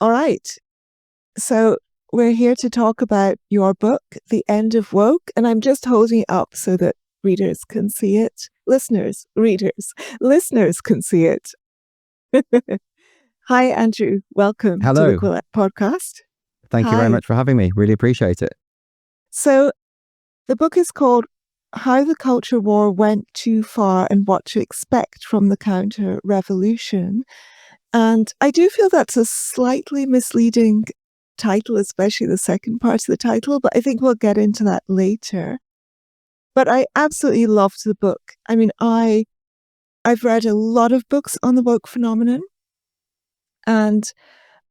All right. So we're here to talk about your book, The End of Woke, and I'm just holding it up so that readers can see it. Listeners can see it. Hi, Andrew. Welcome to the Hello. Quillette podcast. Thank you very much for having me. Really appreciate it. So the book is called How the Culture War Went Too Far and What to Expect from the Counter-Revolution. And I do feel that's a slightly misleading title, especially the second part of the title, but I think we'll get into that later. But I absolutely loved the book. I mean, I've read a lot of books on the woke phenomenon, and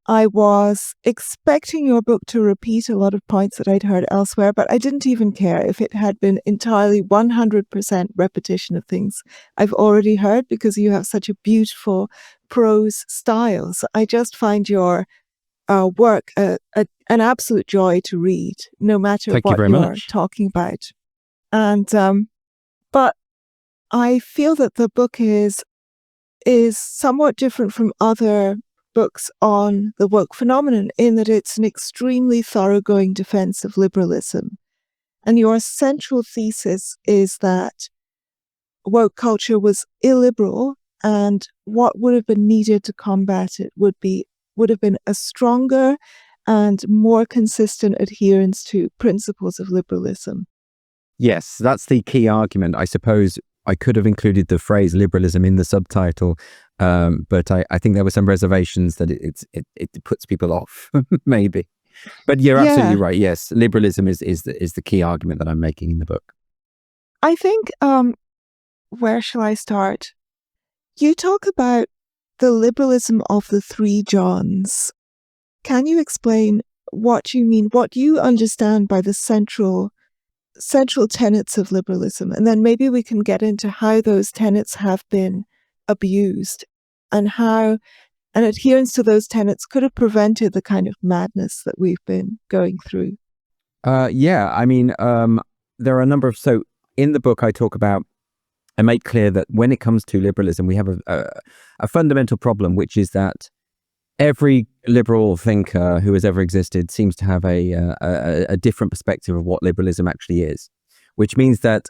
I was expecting your book to repeat a lot of points that I'd heard elsewhere, but I didn't even care if it had been entirely 100% repetition of things I've already heard, because you have such a beautiful prose style. So I just find your work an absolute joy to read, no matter Thank what you very you're much. talking about. And but I feel that the book is somewhat different from other books on the woke phenomenon in that it's an extremely thoroughgoing defense of liberalism. And your central thesis is that woke culture was illiberal, and what would have been needed to combat it would have been a stronger and more consistent adherence to principles of liberalism. Yes, that's the key argument. I suppose I could have included the phrase liberalism in the subtitle, but I think there were some reservations that it puts people off, maybe. But you're absolutely right. Yes, liberalism is the key argument that I'm making in the book. I think, where shall I start? You talk about the liberalism of the three Johns. Can you explain what you mean, what you understand by the central tenets of liberalism? And then maybe we can get into how those tenets have been abused and how an adherence to those tenets could have prevented the kind of madness that we've been going through. Yeah, I mean, there are a number of... So in the book, I make clear that when it comes to liberalism, we have a fundamental problem, which is that every liberal thinker who has ever existed seems to have a different perspective of what liberalism actually is, which means that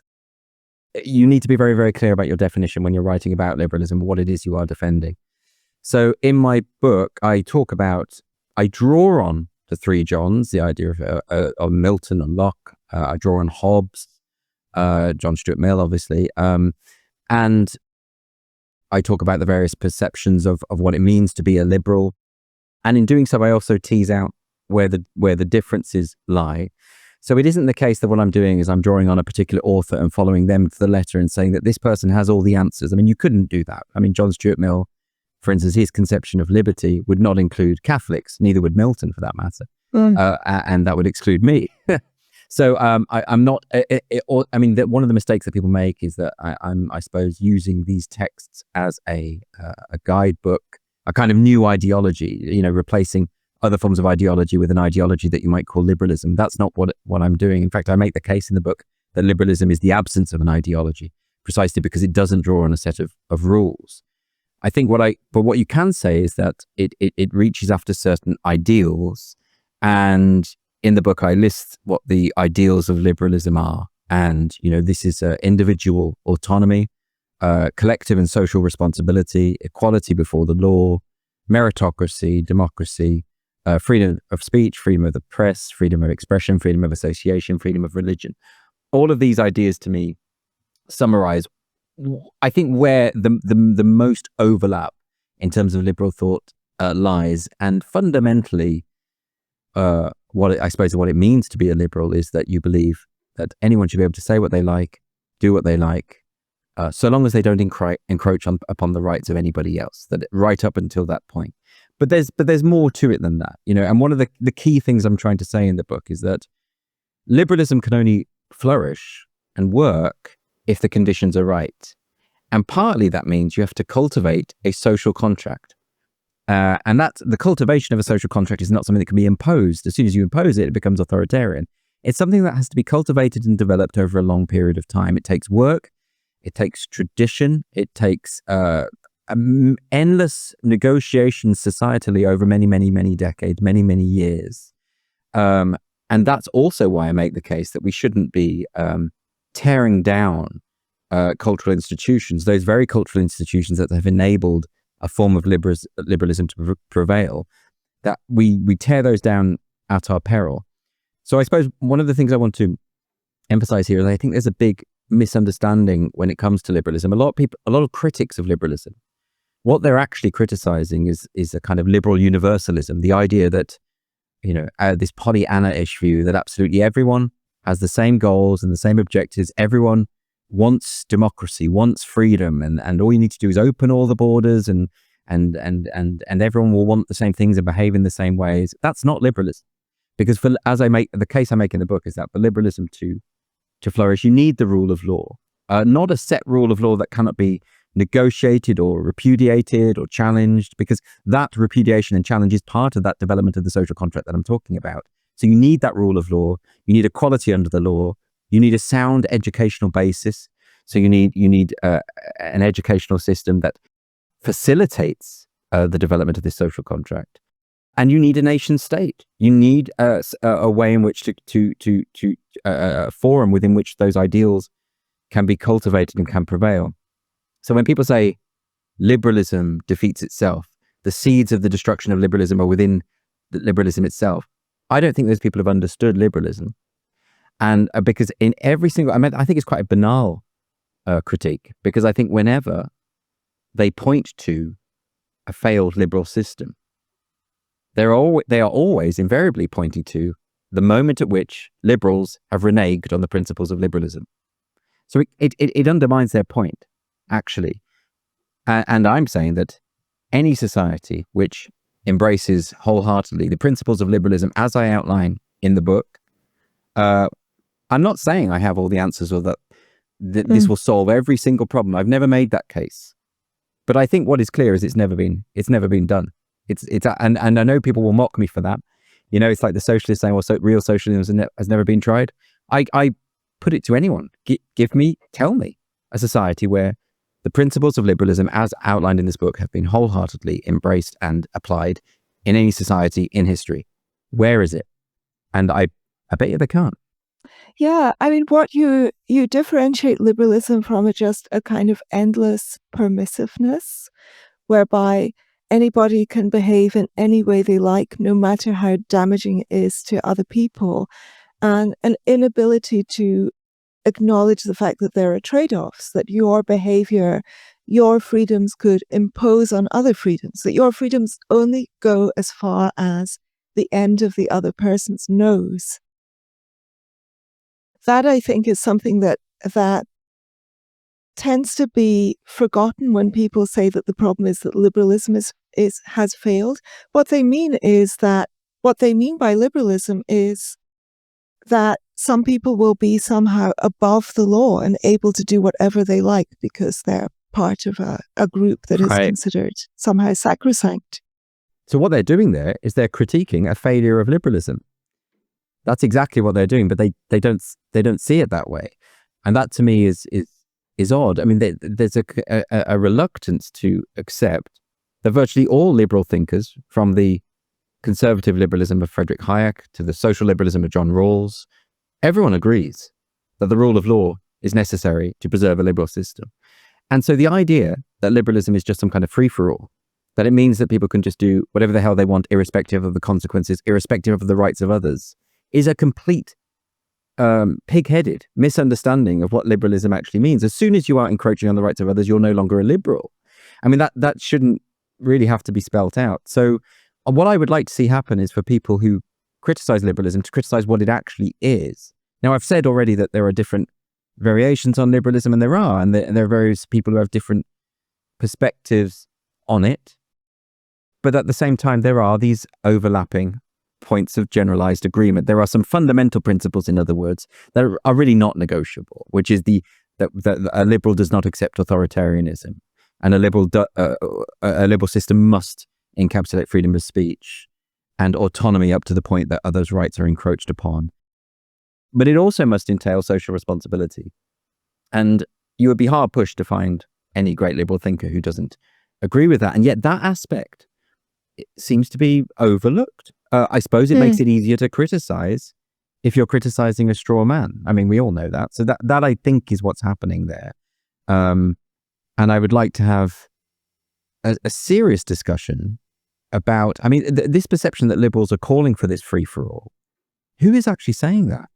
you need to be very, very clear about your definition when you're writing about liberalism, what it is you are defending. So in my book, I draw on the three Johns, the idea of Milton and Locke. I draw on Hobbes, John Stuart Mill, obviously. And I talk about the various perceptions of what it means to be a liberal. And in doing so, I also tease out where the differences lie. So it isn't the case that what I'm doing is I'm drawing on a particular author and following them to the letter and saying that this person has all the answers. I mean, you couldn't do that. I mean, John Stuart Mill, for instance, his conception of liberty would not include Catholics, neither would Milton for that matter. And that would exclude me. So I'm not... I mean, one of the mistakes that people make is that I'm, I suppose, using these texts as a guidebook, a kind of new ideology, replacing other forms of ideology with an ideology that you might call liberalism. That's not what I'm doing. In fact, I make the case in the book that liberalism is the absence of an ideology, precisely because it doesn't draw on a set of rules. I think what you can say is that it reaches after certain ideals, and in the book I list what the ideals of liberalism are. And, this is individual autonomy, collective and social responsibility, equality before the law, meritocracy, democracy, freedom of speech, freedom of the press, freedom of expression, freedom of association, freedom of religion. All of these ideas to me summarize, I think, where the most overlap in terms of liberal thought lies. And fundamentally, what it means to be a liberal is that you believe that anyone should be able to say what they like, do what they like, so long as they don't encroach upon the rights of anybody else, that right up until that point. But there's more to it than that, and one of the key things I'm trying to say in the book is that liberalism can only flourish and work if the conditions are right. And partly that means you have to cultivate a social contract. And that's the cultivation of a social contract is not something that can be imposed. As soon as you impose it, it becomes authoritarian. It's something that has to be cultivated and developed over a long period of time. It takes work. It takes tradition. It takes endless negotiations societally over many, many, many decades, many, many years. And that's also why I make the case that we shouldn't be tearing down cultural institutions, those very cultural institutions that have enabled a form of liberalism to prevail, that we tear those down at our peril. So I suppose one of the things I want to emphasize here is I think there's a big misunderstanding when it comes to liberalism. A lot of critics of liberalism, what they're actually criticizing is a kind of liberal universalism, the idea that, this Pollyanna-ish view that absolutely everyone has the same goals and the same objectives. Everyone wants democracy, wants freedom, and all you need to do is open all the borders and everyone will want the same things and behave in the same ways. That's not liberalism. Because the case I make in the book is that for liberalism to flourish, you need the rule of law, not a set rule of law that cannot be negotiated or repudiated or challenged, because that repudiation and challenge is part of that development of the social contract that I'm talking about. So you need that rule of law. You need equality under the law. You need a sound educational basis. So you need an educational system that facilitates the development of this social contract. And you need a nation state. You need a way in which a forum within which those ideals can be cultivated and can prevail. So when people say liberalism defeats itself, the seeds of the destruction of liberalism are within liberalism itself, I don't think those people have understood liberalism. And because in every single, I think it's quite a banal critique, because I think whenever they point to a failed liberal system, they are always invariably pointing to the moment at which liberals have reneged on the principles of liberalism. So it undermines their point, actually. And I'm saying that any society which embraces wholeheartedly the principles of liberalism, as I outline in the book, I'm not saying I have all the answers or that this will solve every single problem. I've never made that case. But I think what is clear is it's never been done. And I know people will mock me for that. It's like the socialists saying, well, real socialism has never been tried. I put it to anyone. Tell me a society where the principles of liberalism, as outlined in this book, have been wholeheartedly embraced and applied in any society in history. Where is it? And I bet you they can't. Yeah, what you differentiate liberalism from just a kind of endless permissiveness, whereby anybody can behave in any way they like, no matter how damaging it is to other people, and an inability to acknowledge the fact that there are trade-offs, that your behavior, your freedoms could impose on other freedoms, that your freedoms only go as far as the end of the other person's nose. That, I think, is something that tends to be forgotten when people say that the problem is that liberalism has failed. What they mean by liberalism is that some people will be somehow above the law and able to do whatever they like because they're part of a group that is considered somehow sacrosanct. So what they're doing there is they're critiquing a failure of liberalism. That's exactly what they're doing, but they don't see it that way, and that to me is odd. There's a reluctance to accept that virtually all liberal thinkers, from the conservative liberalism of Friedrich Hayek to the social liberalism of John Rawls, everyone agrees that the rule of law is necessary to preserve a liberal system. And so the idea that liberalism is just some kind of free-for-all, that it means that people can just do whatever the hell they want, irrespective of the consequences, irrespective of the rights of others, is a complete pig-headed misunderstanding of what liberalism actually means. As soon as you are encroaching on the rights of others, you're no longer a liberal. That shouldn't really have to be spelt out. So what I would like to see happen is for people who criticize liberalism to criticize what it actually is. Now, I've said already that there are different variations on liberalism, and there are various people who have different perspectives on it. But at the same time, there are these overlapping points of generalized agreement. There are some fundamental principles, in other words, that are really not negotiable, which is that a liberal does not accept authoritarianism, and a liberal system must encapsulate freedom of speech and autonomy up to the point that others' rights are encroached upon. But it also must entail social responsibility. And you would be hard pushed to find any great liberal thinker who doesn't agree with that. And yet that aspect, it seems to be overlooked. I suppose it makes it easier to criticize if you're criticizing a straw man. I mean, we all know that. So that I think is what's happening there. And I would like to have a serious discussion about, I mean, this perception that liberals are calling for this free-for-all. Who is actually saying that?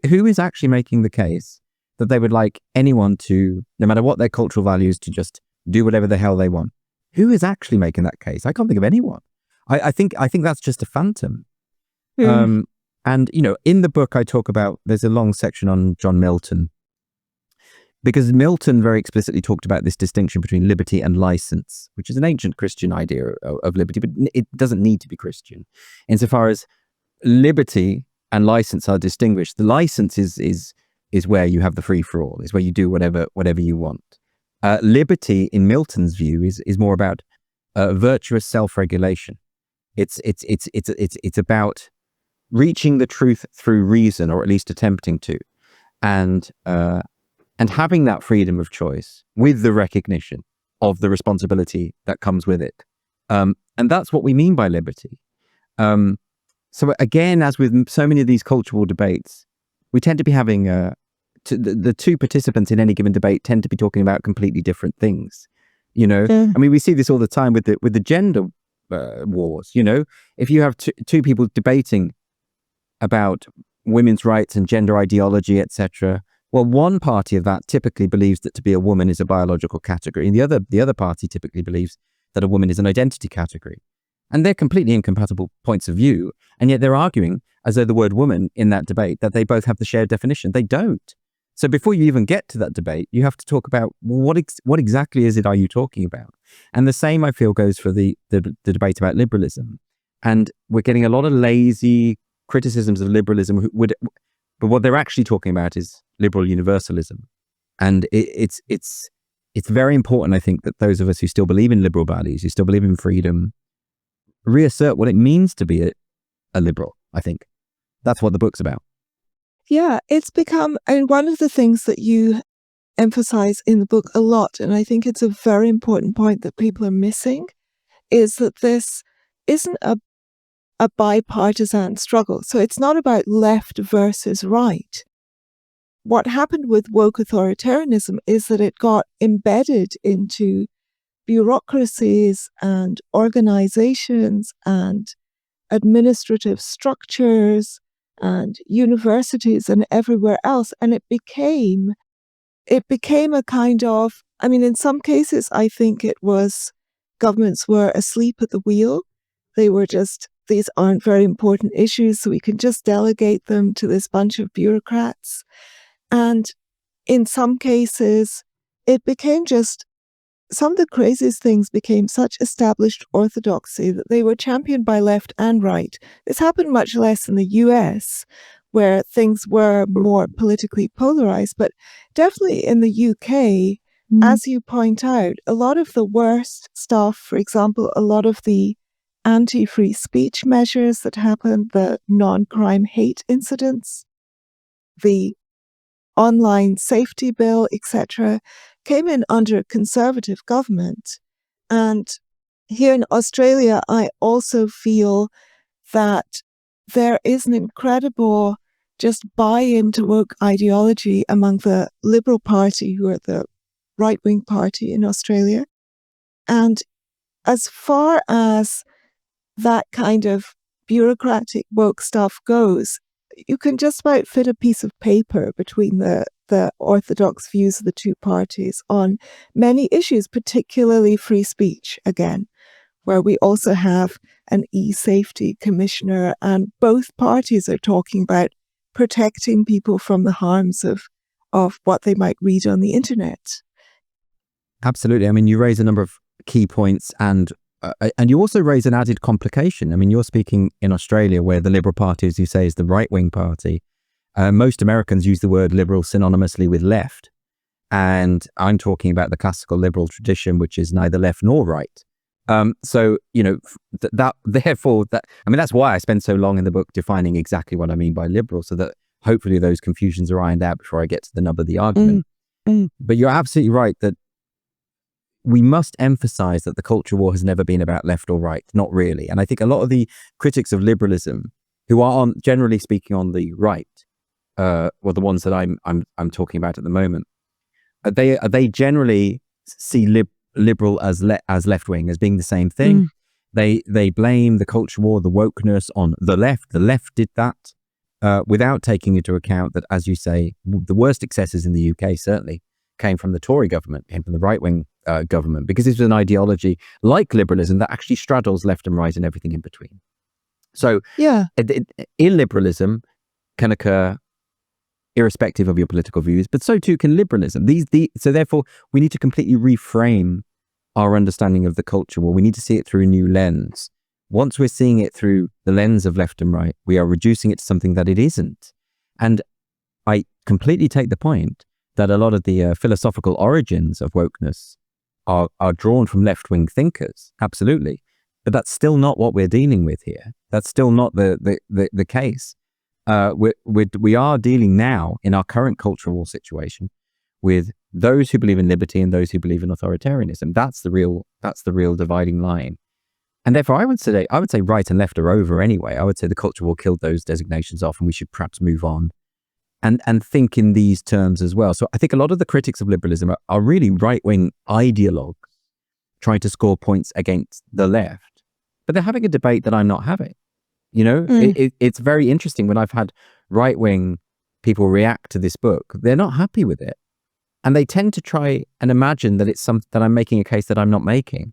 Who is actually making the case that they would like anyone to, no matter what their cultural values, to just do whatever the hell they want? Who is actually making that case? I can't think of anyone. I think that's just a phantom. And, you know, in the book I talk about, there's a long section on John Milton, because Milton very explicitly talked about this distinction between liberty and license, which is an ancient Christian idea of liberty, but it doesn't need to be Christian. Insofar as liberty and license are distinguished, the license is where you have the free-for-all, is where you do whatever you want. Liberty, in Milton's view, is more about virtuous self-regulation. It's about reaching the truth through reason, or at least attempting to, and having that freedom of choice with the recognition of the responsibility that comes with it. And that's what we mean by liberty. So again, as with so many of these cultural debates, we tend to be having the two participants in any given debate tend to be talking about completely different things. You know, I mean, we see this all the time with the gender wars. You know, if you have two people debating about women's rights and gender ideology, etc., well, one party of that typically believes that to be a woman is a biological category, and the other party typically believes that a woman is an identity category. And they're completely incompatible points of view, and yet they're arguing as though the word woman in that debate, that they both have the shared definition. They don't. So before you even get to that debate, you have to talk about what exactly is it are you talking about? And the same, I feel, goes for the debate about liberalism. And we're getting a lot of lazy criticisms of liberalism, but what they're actually talking about is liberal universalism. And it's very important, I think, that those of us who still believe in liberal values, who still believe in freedom, reassert what it means to be a liberal. I think that's what the book's about. Yeah, it's become, and one of the things that you emphasize in the book a lot, and I think it's a very important point that people are missing, is that this isn't a bipartisan struggle. So it's not about left versus right. What happened with woke authoritarianism is that it got embedded into bureaucracies and organizations and administrative structures and universities and everywhere else. And it became a kind of, I mean, in some cases, I think it was governments were asleep at the wheel. They were just, these aren't very important issues, so we can just delegate them to this bunch of bureaucrats. And in some cases, it became just, some of the craziest things became such established orthodoxy that they were championed by left and right. This happened much less in the US, where things were more politically polarized, but definitely in the UK, as you point out, a lot of the worst stuff, for example, a lot of the anti-free speech measures that happened, the non-crime hate incidents, the online safety bill, etc., came in under a conservative government. And here in Australia, I also feel that there is an incredible just buy-in to woke ideology among the Liberal Party, who are the right-wing party in Australia. And as far as that kind of bureaucratic woke stuff goes, you can just about fit a piece of paper between the orthodox views of the two parties on many issues, particularly free speech, again, where we also have an e-safety commissioner, and both parties are talking about protecting people from the harms of what they might read on the internet. Absolutely. I mean, you raise a number of key points, and you also raise an added complication. I mean, you're speaking in Australia, where the Liberal Party, as you say, is the right-wing party. Most Americans use the word liberal synonymously with left. And I'm talking about the classical liberal tradition, which is neither left nor right. So, you know, therefore, I mean, that's why I spend so long in the book defining exactly what I mean by liberal, so that hopefully those confusions are ironed out before I get to the nub of the argument. But you're absolutely right that we must emphasize that the culture war has never been about left or right, not really. And I think a lot of the critics of liberalism, who are generally speaking on the right, well, the ones that I'm talking about at the moment, they generally see liberal as left wing, as being the same thing. They blame the culture war, the wokeness on the left. The left did that without taking into account that, as you say, the worst excesses in the UK certainly came from the Tory government, came from the right-wing government, because this was an ideology like liberalism that actually straddles left and right and everything in between. So illiberalism can occur irrespective of your political views, but so too can liberalism. So therefore, we need to completely reframe our understanding of the culture war. We need to see it through a new lens. Once we're seeing it through the lens of left and right, we are reducing it to something that it isn't. And I completely take the point that a lot of the philosophical origins of wokeness are drawn from left-wing thinkers, absolutely. But that's still not what we're dealing with here. That's still not the case. We are dealing now in our current cultural war situation with those who believe in liberty and those who believe in authoritarianism. That's the real dividing line. And therefore, I would say right and left are over anyway. I would say the culture war killed those designations off, and we should perhaps move on and think in these terms as well. So I think a lot of the critics of liberalism are really right-wing ideologues trying to score points against the left, but they're having a debate that I'm not having. It's very interesting when I've had right-wing people react to this book. They're not happy with it, and they tend to try and imagine that it's that I'm making a case that I'm not making.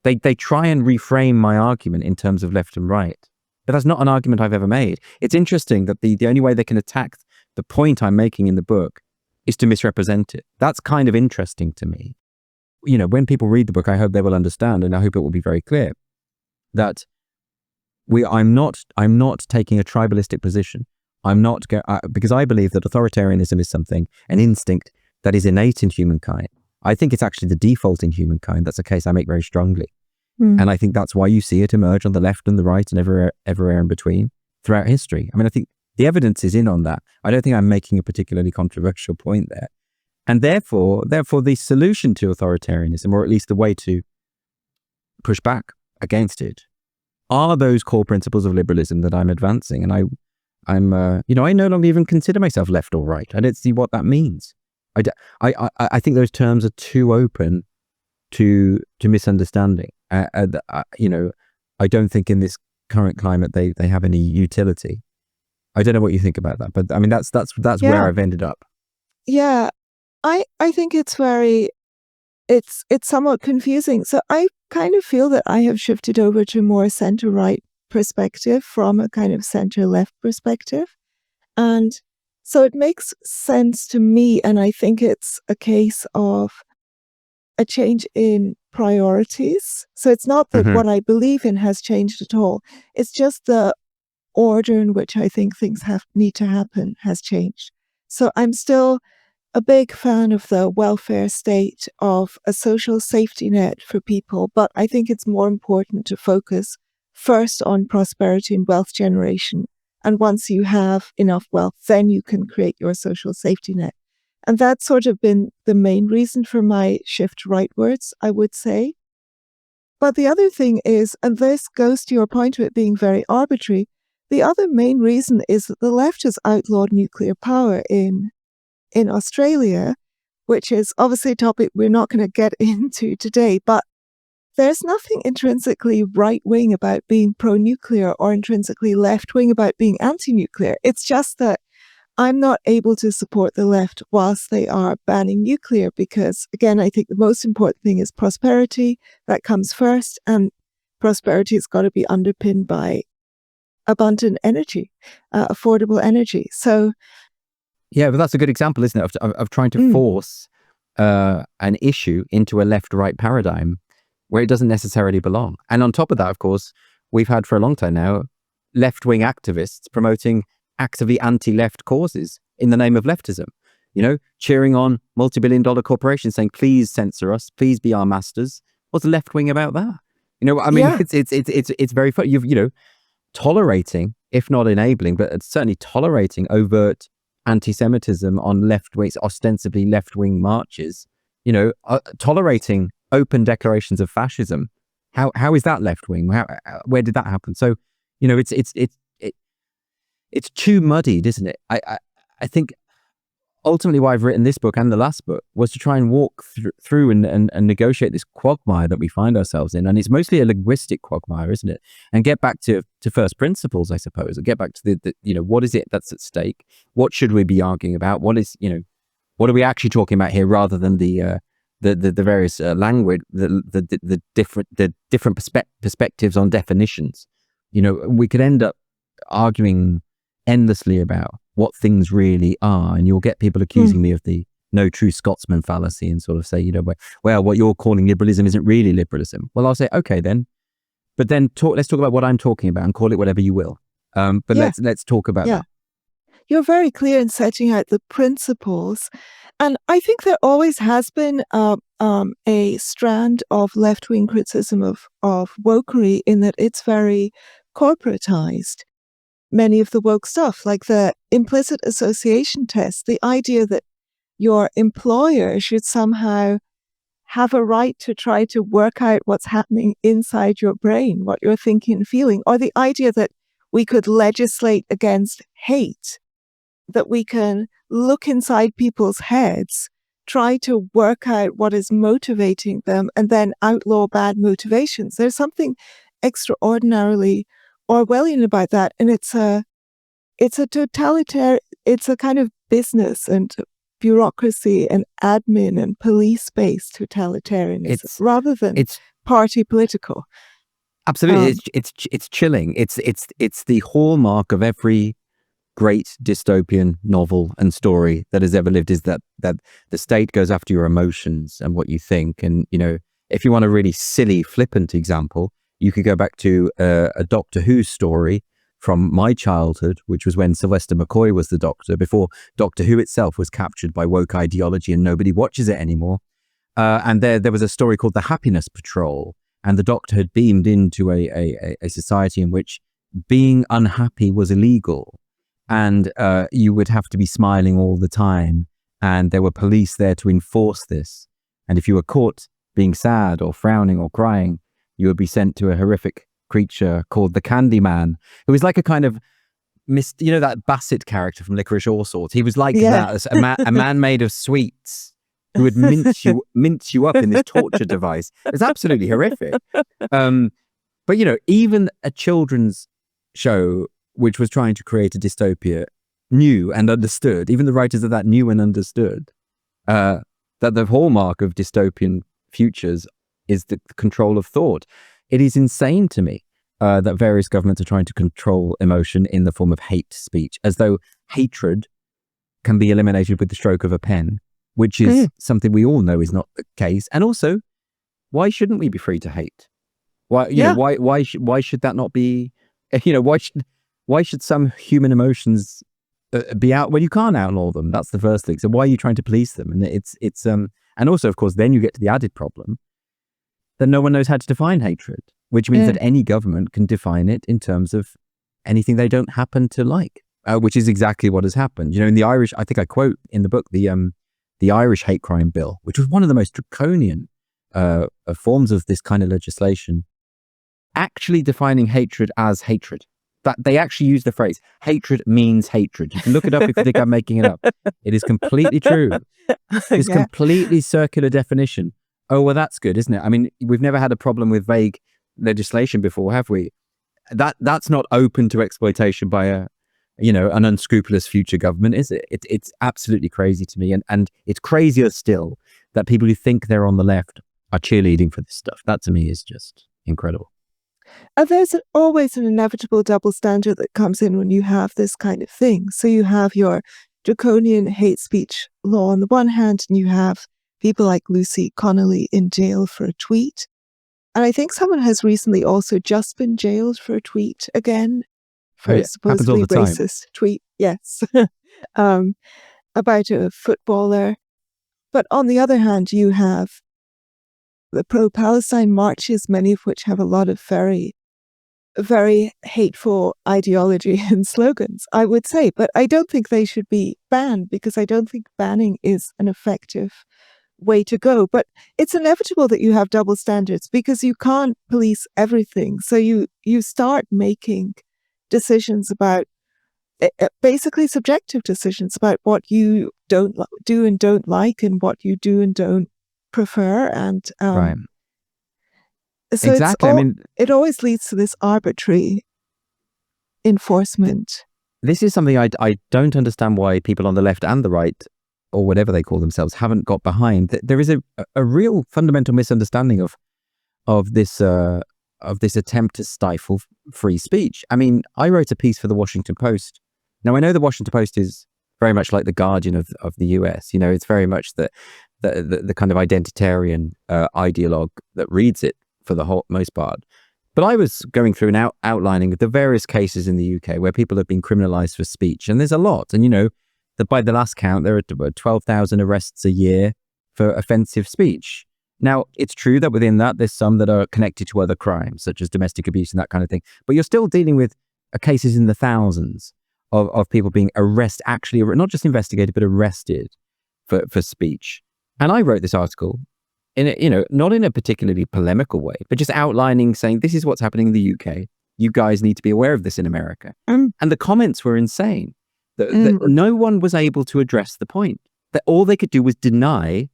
They try and reframe my argument in terms of left and right, but that's not an argument I've ever made. It's interesting that the only way they can attack the point I'm making in the book is to misrepresent it. That's kind of interesting to me. When people read the book, I hope they will understand, and I hope it will be very clear that I'm not taking a tribalistic position. I'm not because I believe that authoritarianism is an instinct that is innate in humankind. I think it's actually the default in humankind. That's a case I make very strongly. And I think that's why you see it emerge on the left and the right and everywhere in between throughout history. I mean, I think the evidence is in on that. I don't think I'm making a particularly controversial point there. And therefore, the solution to authoritarianism, or at least the way to push back against it, are those core principles of liberalism that I'm advancing. And I no longer even consider myself left or right. I don't see what that means. I think those terms are too open to misunderstanding. I don't think in this current climate they have any utility. I don't know what you think about that, but I mean that's where I've ended up. Yeah, I think it's somewhat confusing. So I kind of feel that I have shifted over to more center-right perspective from a kind of center-left perspective, and so it makes sense to me. And I think it's a case of a change in priorities. So it's not that what I believe in has changed at all. It's just the order in which I think things need to happen has changed. So I'm still a big fan of the welfare state, of a social safety net for people, but I think it's more important to focus first on prosperity and wealth generation. And once you have enough wealth, then you can create your social safety net. And that's sort of been the main reason for my shift rightwards, I would say. But the other thing is, and this goes to your point of it being very arbitrary, the other main reason is that the left has outlawed nuclear power in Australia, which is obviously a topic we're not going to get into today, but there's nothing intrinsically right-wing about being pro-nuclear or intrinsically left-wing about being anti-nuclear. It's just that I'm not able to support the left whilst they are banning nuclear because, again, I think the most important thing is prosperity. That comes first, and prosperity has got to be underpinned by abundant energy, affordable energy. So, yeah, but that's a good example, isn't it, of trying to force an issue into a left-right paradigm where it doesn't necessarily belong. And on top of that, of course, we've had for a long time now left-wing activists promoting actively anti-left causes in the name of leftism, cheering on multi-billion-dollar corporations saying, please censor us, please be our masters. What's left-wing about that? It's very funny. Tolerating, if not enabling, but certainly tolerating overt anti-Semitism on left-wing, ostensibly left-wing marches, tolerating open declarations of fascism. How is that left wing? Where did that happen? So, it's too muddied, isn't it? I think ultimately why I've written this book and the last book was to try and walk through and negotiate this quagmire that we find ourselves in. And it's mostly a linguistic quagmire, isn't it? And get back to first principles, I suppose, and get back to the what is it that's at stake? What should we be arguing about? What are we actually talking about here, rather than the various language, the different perspectives on definitions. We could end up arguing endlessly about what things really are, and you'll get people accusing me of the no true Scotsman fallacy and sort of say, well, what you're calling liberalism isn't really liberalism. Well, I'll say, okay then, but then let's talk about what I'm talking about and call it whatever you will. But let's talk about that. You're very clear in setting out the principles. And I think there always has been a strand of left-wing criticism of wokery, in that it's very corporatized. Many of the woke stuff, like the implicit association test, the idea that your employer should somehow have a right to try to work out what's happening inside your brain, what you're thinking and feeling, or the idea that we could legislate against hate, that we can look inside people's heads, try to work out what is motivating them, and then outlaw bad motivations. There's something extraordinarily Orwellian about that, and it's a totalitarian, it's a kind of business and bureaucracy and admin and police-based totalitarianism, rather than party political. Absolutely, it's chilling. It's the hallmark of every great dystopian novel and story that has ever lived, is that the state goes after your emotions and what you think. And if you want a really silly, flippant example, you could go back to a Doctor Who story from my childhood, which was when Sylvester McCoy was the Doctor, before Doctor Who itself was captured by woke ideology and nobody watches it anymore. And there was a story called The Happiness Patrol, and the Doctor had beamed into a society in which being unhappy was illegal, and you would have to be smiling all the time, and there were police there to enforce this. And if you were caught being sad or frowning or crying, you would be sent to a horrific creature called the Candyman, who was like a kind of that Bassett character from Licorice Allsorts. He was like that, a man made of sweets who would mince you up in this torture device. It was absolutely horrific. But even a children's show which was trying to create a dystopia knew and understood, even the writers of that knew and understood, that the hallmark of dystopian futures is the control of thought. It is insane to me that various governments are trying to control emotion in the form of hate speech, as though hatred can be eliminated with the stroke of a pen, which is something we all know is not the case. And also, why shouldn't we be free to hate? Why should that not be? Why should some human emotions be out? Well, you can't outlaw them. That's the first thing. So why are you trying to police them? And and also, of course, then you get to the added problem that no one knows how to define hatred, which means that any government can define it in terms of anything they don't happen to like, which is exactly what has happened. In the Irish, I think I quote in the book the Irish hate crime bill, which was one of the most draconian forms of this kind of legislation, actually defining hatred as hatred. That they actually use the phrase hatred means hatred. You can look it up if you think I'm making it up. It is completely true. It's completely circular definition. Oh, well, that's good, isn't it? I mean, we've never had a problem with vague legislation before, have we? That's not open to exploitation by an unscrupulous future government, is it? It's absolutely crazy to me. And it's crazier still that people who think they're on the left are cheerleading for this stuff. That to me is just incredible. And there's always an inevitable double standard that comes in when you have this kind of thing. So you have your draconian hate speech law on the one hand, and you have people like Lucy Connolly in jail for a tweet. And I think someone has recently also just been jailed for a tweet again, for a supposedly racist tweet. Yes. About a footballer. But on the other hand, you have the pro-Palestine marches, many of which have a lot of very, very hateful ideology and slogans, I would say. But I don't think they should be banned, because I don't think banning is an effective way to go. But it's inevitable that you have double standards because you can't police everything. So you start making decisions about basically subjective decisions about what you don't do and don't like and what you do and don't prefer. And Right. so Exactly. I mean, it always leads to this arbitrary enforcement. this is something I don't understand why people on the left and the right, or whatever they call themselves, haven't got behind. There is a real fundamental misunderstanding of this attempt to stifle free speech. I mean, I wrote a piece for the Washington Post. Now, I know the Washington Post is very much like the Guardian of the US. You know, it's very much the kind of identitarian ideologue that reads it for the most part. But I was going through and outlining the various cases in the UK where people have been criminalized for speech. And there's a lot. And, you know, by the last count, there are 12,000 arrests a year for offensive speech. Now, it's true that within that, there's some that are connected to other crimes, such as domestic abuse and that kind of thing. But you're still dealing with cases in the thousands of people being arrested, actually not just investigated, but arrested for speech. And I wrote this article not in a particularly polemical way, but just outlining, saying, this is what's happening in the UK. You guys need to be aware of this in America. And the comments were insane. That no one was able to address the point. That all they could do was deny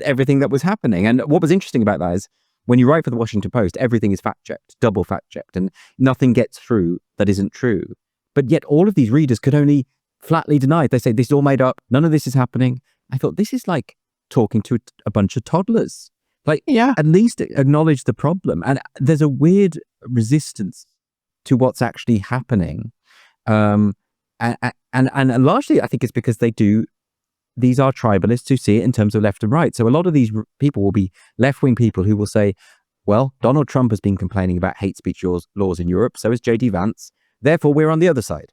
everything that was happening. And what was interesting about that is when you write for the Washington Post, everything is fact-checked, double fact-checked, and nothing gets through that isn't true. But yet all of these readers could only flatly deny it. They say, this is all made up. None of this is happening. I thought, this is like talking to a bunch of toddlers. Like, at least acknowledge the problem. And there's a weird resistance to what's actually happening. And largely, I think it's because these are tribalists who see it in terms of left and right. So a lot of these people will be left-wing people who will say, well, Donald Trump has been complaining about hate speech laws in Europe. So has J.D. Vance. Therefore, we're on the other side.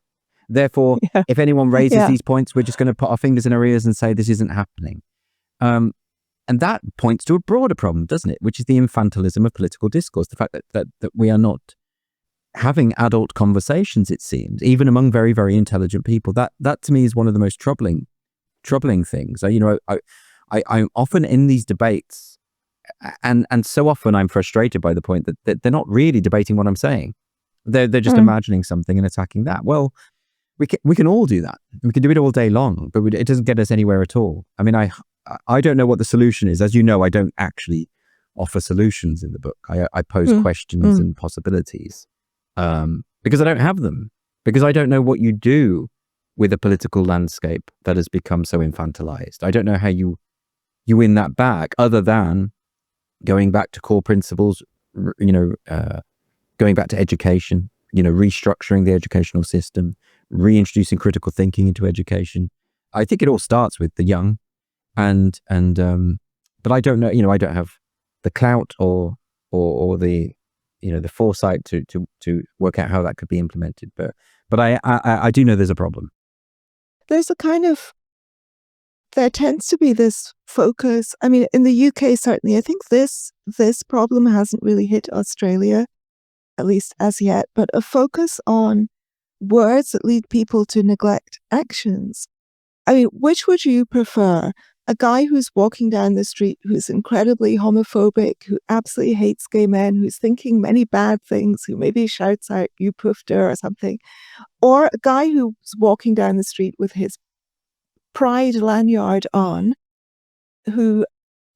Therefore, if anyone raises these points, we're just going to put our fingers in our ears and say this isn't happening. And that points to a broader problem, doesn't it? Which is the infantilism of political discourse. The fact that we are not having adult conversations, it seems, even among very, very intelligent people. That to me is one of the most troubling things. I'm often in these debates, and so often I'm frustrated by the point that they're not really debating what I'm saying. They're just imagining something and attacking that. Well, we can all do that. We can do it all day long, but it doesn't get us anywhere at all. I mean, I don't know what the solution is. As you know, I don't actually offer solutions in the book. I pose questions and possibilities because I don't have them, because I don't know what you do with a political landscape that has become so infantilized. I don't know how you win that back, other than going back to core principles, going back to education, restructuring the educational system, reintroducing critical thinking into education. I think it all starts with the young, but I don't know. I don't have the clout or the the foresight to work out how that could be implemented. But I do know there's a problem. There tends to be this focus. I mean, in the UK, certainly, I think this problem hasn't really hit Australia, at least as yet, but a focus on words that lead people to neglect actions. I mean, which would you prefer? A guy who's walking down the street, who's incredibly homophobic, who absolutely hates gay men, who's thinking many bad things, who maybe shouts out, "You poofter" or something, or a guy who's walking down the street with his pride lanyard on, who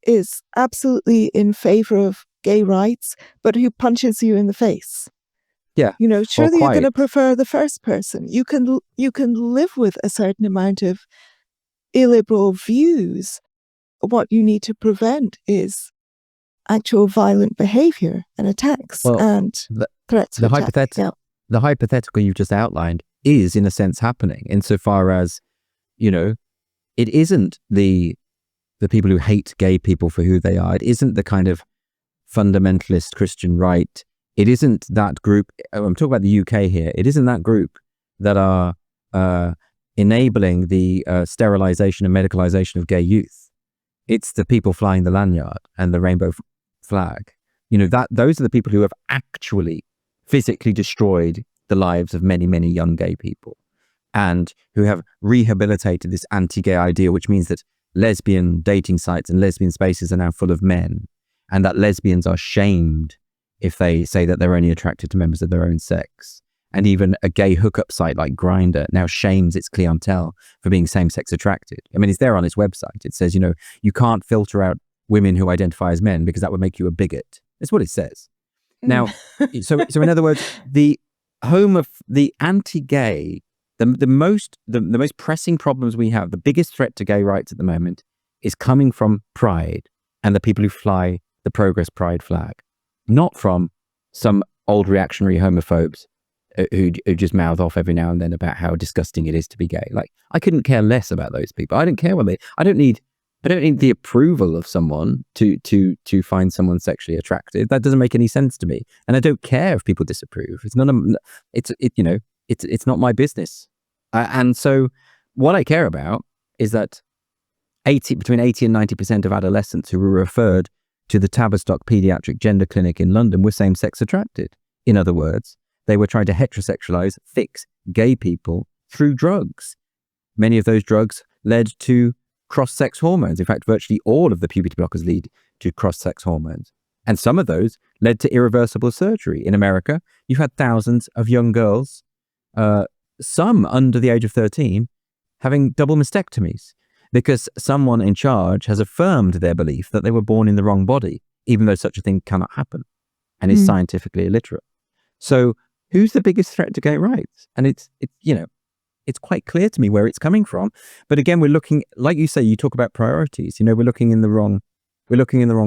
is absolutely in favor of gay rights, but who punches you in the face. Yeah. Surely you're going to prefer the first person. You can live with a certain amount of illiberal views. What you need to prevent is actual violent behavior and attacks and threats. The hypothetical you've just outlined is, in a sense, happening, insofar as, it isn't the people who hate gay people for who they are. It isn't the kind of fundamentalist Christian right. It isn't that group. I'm talking about the UK here. It isn't that group that are enabling the sterilization and medicalization of gay youth. It's the people flying the lanyard and the rainbow flag. Those are the people who have actually physically destroyed the lives of many, many young gay people, and who have rehabilitated this anti-gay ideal, which means that lesbian dating sites and lesbian spaces are now full of men, and that lesbians are shamed if they say that they're only attracted to members of their own sex. And even a gay hookup site like Grindr now shames its clientele for being same-sex attracted. I mean, it's there on its website. It says, you can't filter out women who identify as men because that would make you a bigot. That's what it says. Now, so in other words, the home of the anti-gay, the most pressing problems we have, the biggest threat to gay rights at the moment is coming from pride and the people who fly the Progress Pride flag, not from some old reactionary homophobes who just mouth off every now and then about how disgusting it is to be gay. Like, I couldn't care less about those people. I don't care I don't need the approval of someone to find someone sexually attractive. That doesn't make any sense to me. And I don't care if people disapprove. It's not my business. And so what I care about is that between 80 and 90% of adolescents who were referred to the Tavistock Pediatric Gender Clinic in London were same-sex attracted. In other words, they were trying to heterosexualize, fix gay people through drugs. Many of those drugs led to cross-sex hormones. In fact, virtually all of the puberty blockers lead to cross-sex hormones. And some of those led to irreversible surgery. In America, you've had thousands of young girls, some under the age of 13, having double mastectomies because someone in charge has affirmed their belief that they were born in the wrong body, even though such a thing cannot happen and is scientifically illiterate. So who's the biggest threat to gay rights? And it's quite clear to me where it's coming from. But again, we're looking, like you say, you talk about priorities, we're looking in the wrong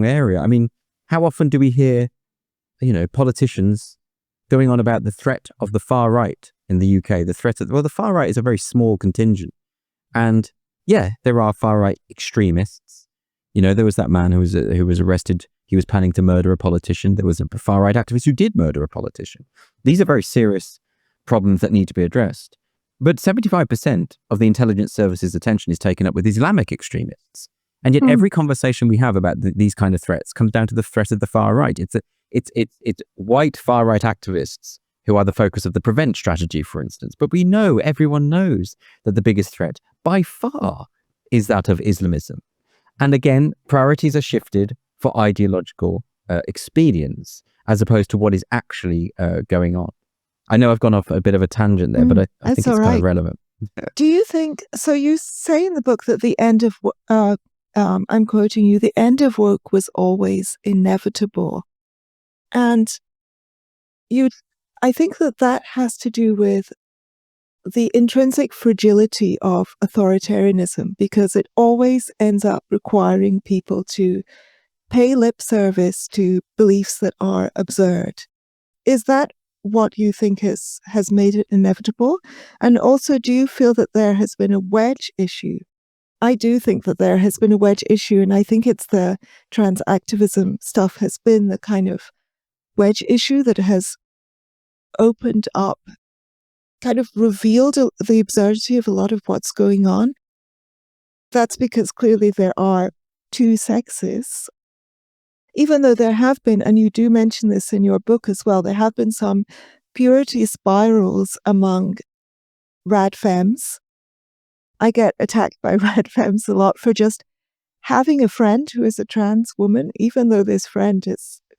area. I mean, how often do we hear, politicians going on about the threat of the far right in the UK? The far right is a very small contingent. And yeah, there are far right extremists. There was that man who was arrested. He was planning to murder a politician. There was a far right activist who did murder a politician. These are very serious problems that need to be addressed. But 75% of the intelligence service's attention is taken up with Islamic extremists. And yet every conversation we have about these kind of threats comes down to the threat of the far right. It's white far right activists who are the focus of the prevent strategy, for instance. But everyone knows that the biggest threat by far is that of Islamism. And again, priorities are shifted for ideological expedience as opposed to what is actually going on. I know I've gone off a bit of a tangent there, but I think it's kind of relevant. Do you think, so you say in the book that the end of, I'm quoting you, the end of woke was always inevitable. And I think that has to do with the intrinsic fragility of authoritarianism, because it always ends up requiring people to pay lip service to beliefs that are absurd. Is that what you think has made it inevitable? And also, do you feel that there has been a wedge issue? I do think that there has been a wedge issue, and I think it's the trans activism stuff has been the kind of wedge issue that has opened up, kind of revealed the absurdity of a lot of what's going on. That's because clearly there are two sexes. Even though there have been, and you do mention this in your book as well, there have been some purity spirals among rad femmes. I get attacked by rad femmes a lot for just having a friend who is a trans woman, even though this friend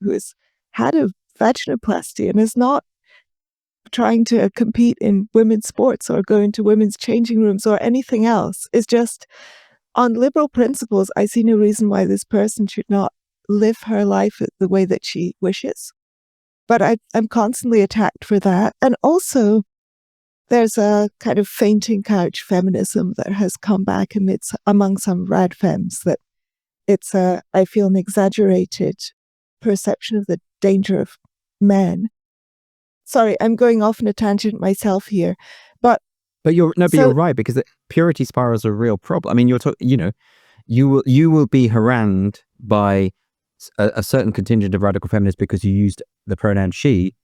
who has had a vaginoplasty and is not trying to compete in women's sports or go into women's changing rooms or anything else. Is just on liberal principles, I see no reason why this person should not live her life the way that she wishes. But I'm constantly attacked for that. And also, there's a kind of fainting couch feminism that has come back among some rad femmes, that it's I feel, an exaggerated perception of the danger of men. Sorry, I'm going off on a tangent myself here, but you're right, because the purity spirals are a real problem. I mean, you will be harangued by a certain contingent of radical feminists because you used the pronoun she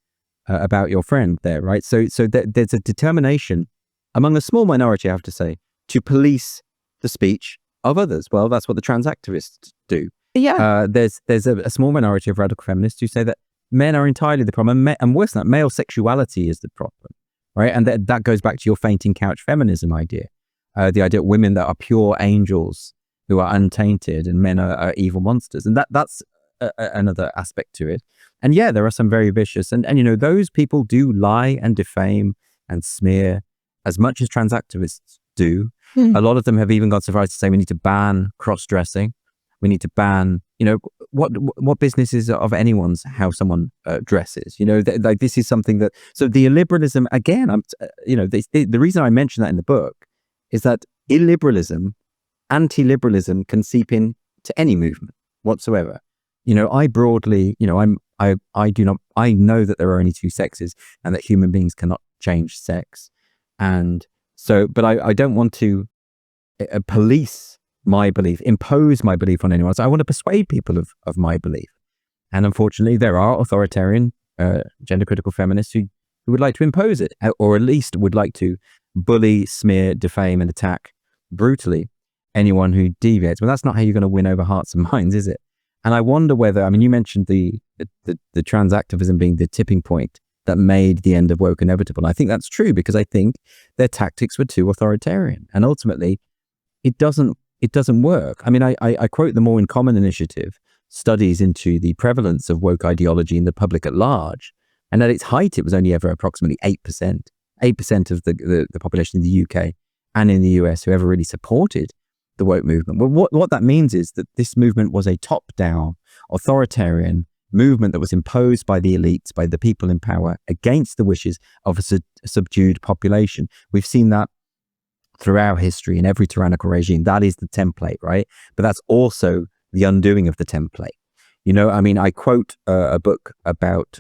about your friend there, right? So there's a determination among a small minority, I have to say, to police the speech of others. Well, that's what the trans activists do. Yeah. There's a small minority of radical feminists who say that men are entirely the problem, and worse than that, male sexuality is the problem, right? And that goes back to your fainting couch feminism idea, the idea of women that are pure angels who are untainted, and men are evil monsters. And that's another aspect to it. And yeah, there are some very vicious, and those people do lie and defame and smear as much as trans activists do. A lot of them have even gone so far as to say we need to ban cross-dressing. We need to ban, what business is it of anyone's how someone dresses? Like this is something that, so the illiberalism, again, the reason I mention that in the book is that illiberalism, anti-liberalism can seep in to any movement whatsoever. I broadly, I know that there are only two sexes and that human beings cannot change sex. And so, but I don't want to police my belief, impose my belief on anyone. So I want to persuade people of my belief. And unfortunately, there are authoritarian, gender critical feminists who would like to impose it, or at least would like to bully, smear, defame, and attack brutally anyone who deviates. Well, that's not how you're going to win over hearts and minds, is it? And I wonder whether, you mentioned the trans activism being the tipping point that made the end of woke inevitable. And I think that's true, because I think their tactics were too authoritarian. And ultimately, it doesn't work. I quote the More in Common initiative studies into the prevalence of woke ideology in the public at large. And at its height, it was only ever approximately 8%. 8% of the population in the UK and in the US who ever really supported the woke movement. Well, what that means is that this movement was a top-down, authoritarian movement that was imposed by the elites, by the people in power, against the wishes of a subdued population. We've seen that throughout history in every tyrannical regime. That is the template, right? But that's also the undoing of the template. I quote a book about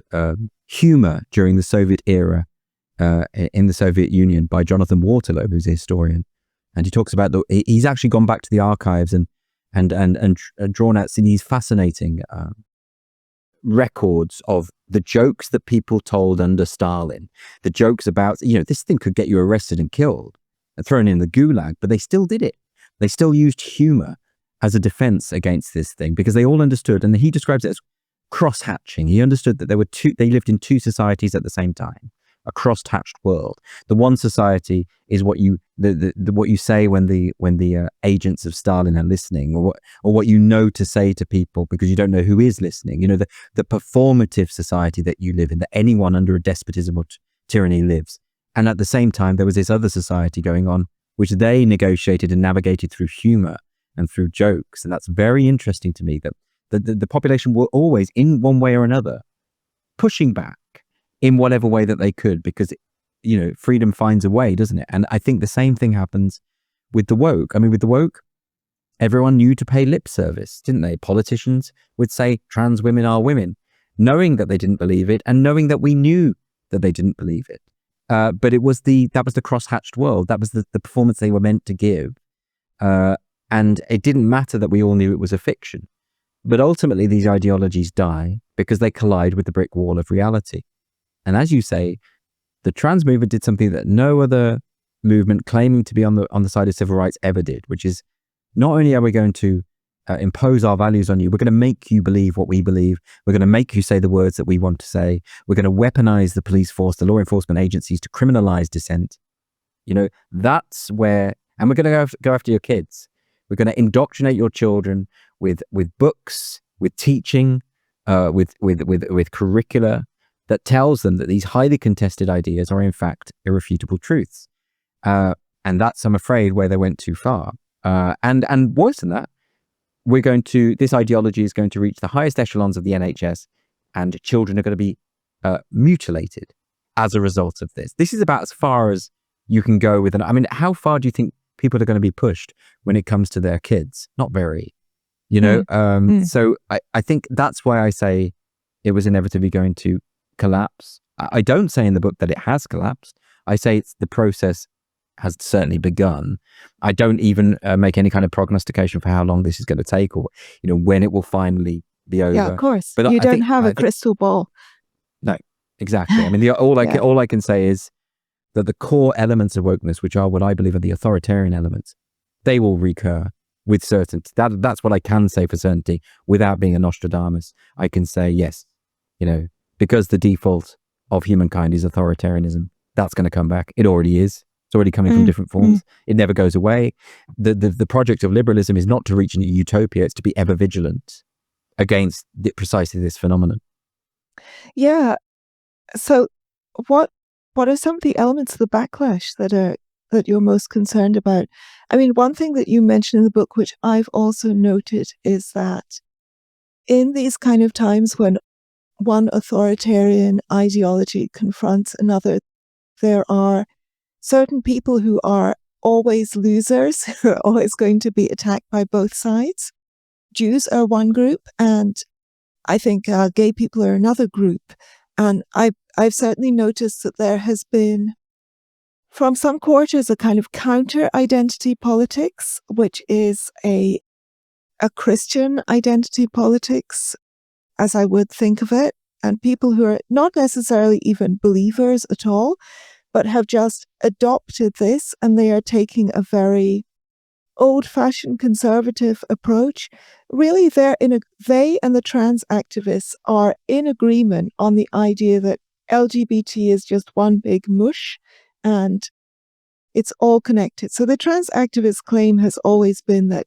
humor during the Soviet era in the Soviet Union by Jonathan Waterlow, who's a historian. And he talks about he's actually gone back to the archives and drawn out these fascinating records of the jokes that people told under Stalin, the jokes about, this thing could get you arrested and killed and thrown in the gulag, but they still did it. They still used humor as a defense against this thing, because they all understood, and he describes it as cross-hatching. He understood that they lived in two societies at the same time, a cross-hatched world. The one society is what you what you say when the agents of Stalin are listening, or what to say to people because you don't know who is listening. The performative society that you live in, that anyone under a despotism or tyranny lives. And at the same time, there was this other society going on, which they negotiated and navigated through humor and through jokes. And that's very interesting to me, that the population were always, in one way or another, pushing back in whatever way that they could, because, freedom finds a way, doesn't it? And I think the same thing happens with the woke. With the woke, everyone knew to pay lip service, didn't they? Politicians would say trans women are women, knowing that they didn't believe it, and knowing that we knew that they didn't believe it. But that was the cross-hatched world. That was the performance they were meant to give. And it didn't matter that we all knew it was a fiction. But ultimately, these ideologies die because they collide with the brick wall of reality. And as you say, the trans movement did something that no other movement claiming to be on the side of civil rights ever did, which is, not only are we going to impose our values on you, we're going to make you believe what we believe. We're going to make you say the words that we want to say. We're going to weaponize the police force, the law enforcement agencies, to criminalize dissent. That's where, and we're going to go after your kids. We're going to indoctrinate your children with books, with teaching, with curricula that tells them that these highly contested ideas are in fact irrefutable truths. And that's, I'm afraid, where they went too far. And worse than that, this ideology is going to reach the highest echelons of the NHS, and children are going to be mutilated as a result of this. This is about as far as you can go with how far do you think people are going to be pushed when it comes to their kids? Not very, So I think that's why I say it was inevitably going to collapse. I don't say in the book that it has collapsed. I say the process has certainly begun. I don't even make any kind of prognostication for how long this is going to take, or when it will finally be over. Yeah, of course. But you don't have a crystal ball. No, exactly. All I can say is that the core elements of wokeness, which are what I believe are the authoritarian elements, they will recur with certainty. That's what I can say for certainty without being a Nostradamus. I can say yes, because the default of humankind is authoritarianism. That's going to come back. It already is. It's already coming from different forms. It never goes away. The project of liberalism is not to reach a utopia, it's to be ever vigilant against precisely this phenomenon. Yeah. So what are some of the elements of the backlash that you're most concerned about? I mean, one thing that you mentioned in the book, which I've also noted, is that in these kind of times when one authoritarian ideology confronts another, there are certain people who are always losers, who are always going to be attacked by both sides. Jews are one group, and I think gay people are another group. And I've certainly noticed that there has been, from some quarters, a kind of counter-identity politics, which is a Christian identity politics, as I would think of it, and people who are not necessarily even believers at all, but have just adopted this, and they are taking a very old-fashioned conservative approach. Really, they and the trans activists are in agreement on the idea that LGBT is just one big mush and it's all connected. So the trans activist claim has always been that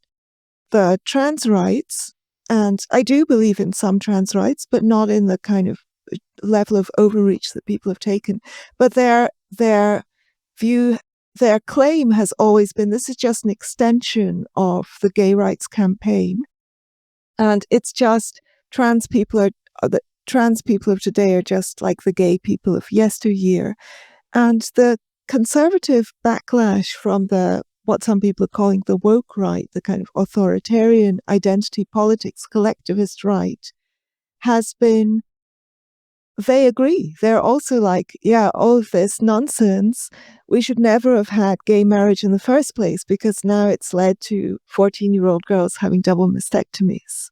the trans rights, and I do believe in some trans rights, but not in the kind of level of overreach that people have taken, but their claim has always been this is just an extension of the gay rights campaign, and it's just the trans people of today are just like the gay people of yesteryear. And the conservative backlash from what some people are calling the woke right, the kind of authoritarian identity politics, collectivist right, has been, they agree. They're also like, yeah, all of this nonsense, we should never have had gay marriage in the first place because now it's led to 14-year-old girls having double mastectomies.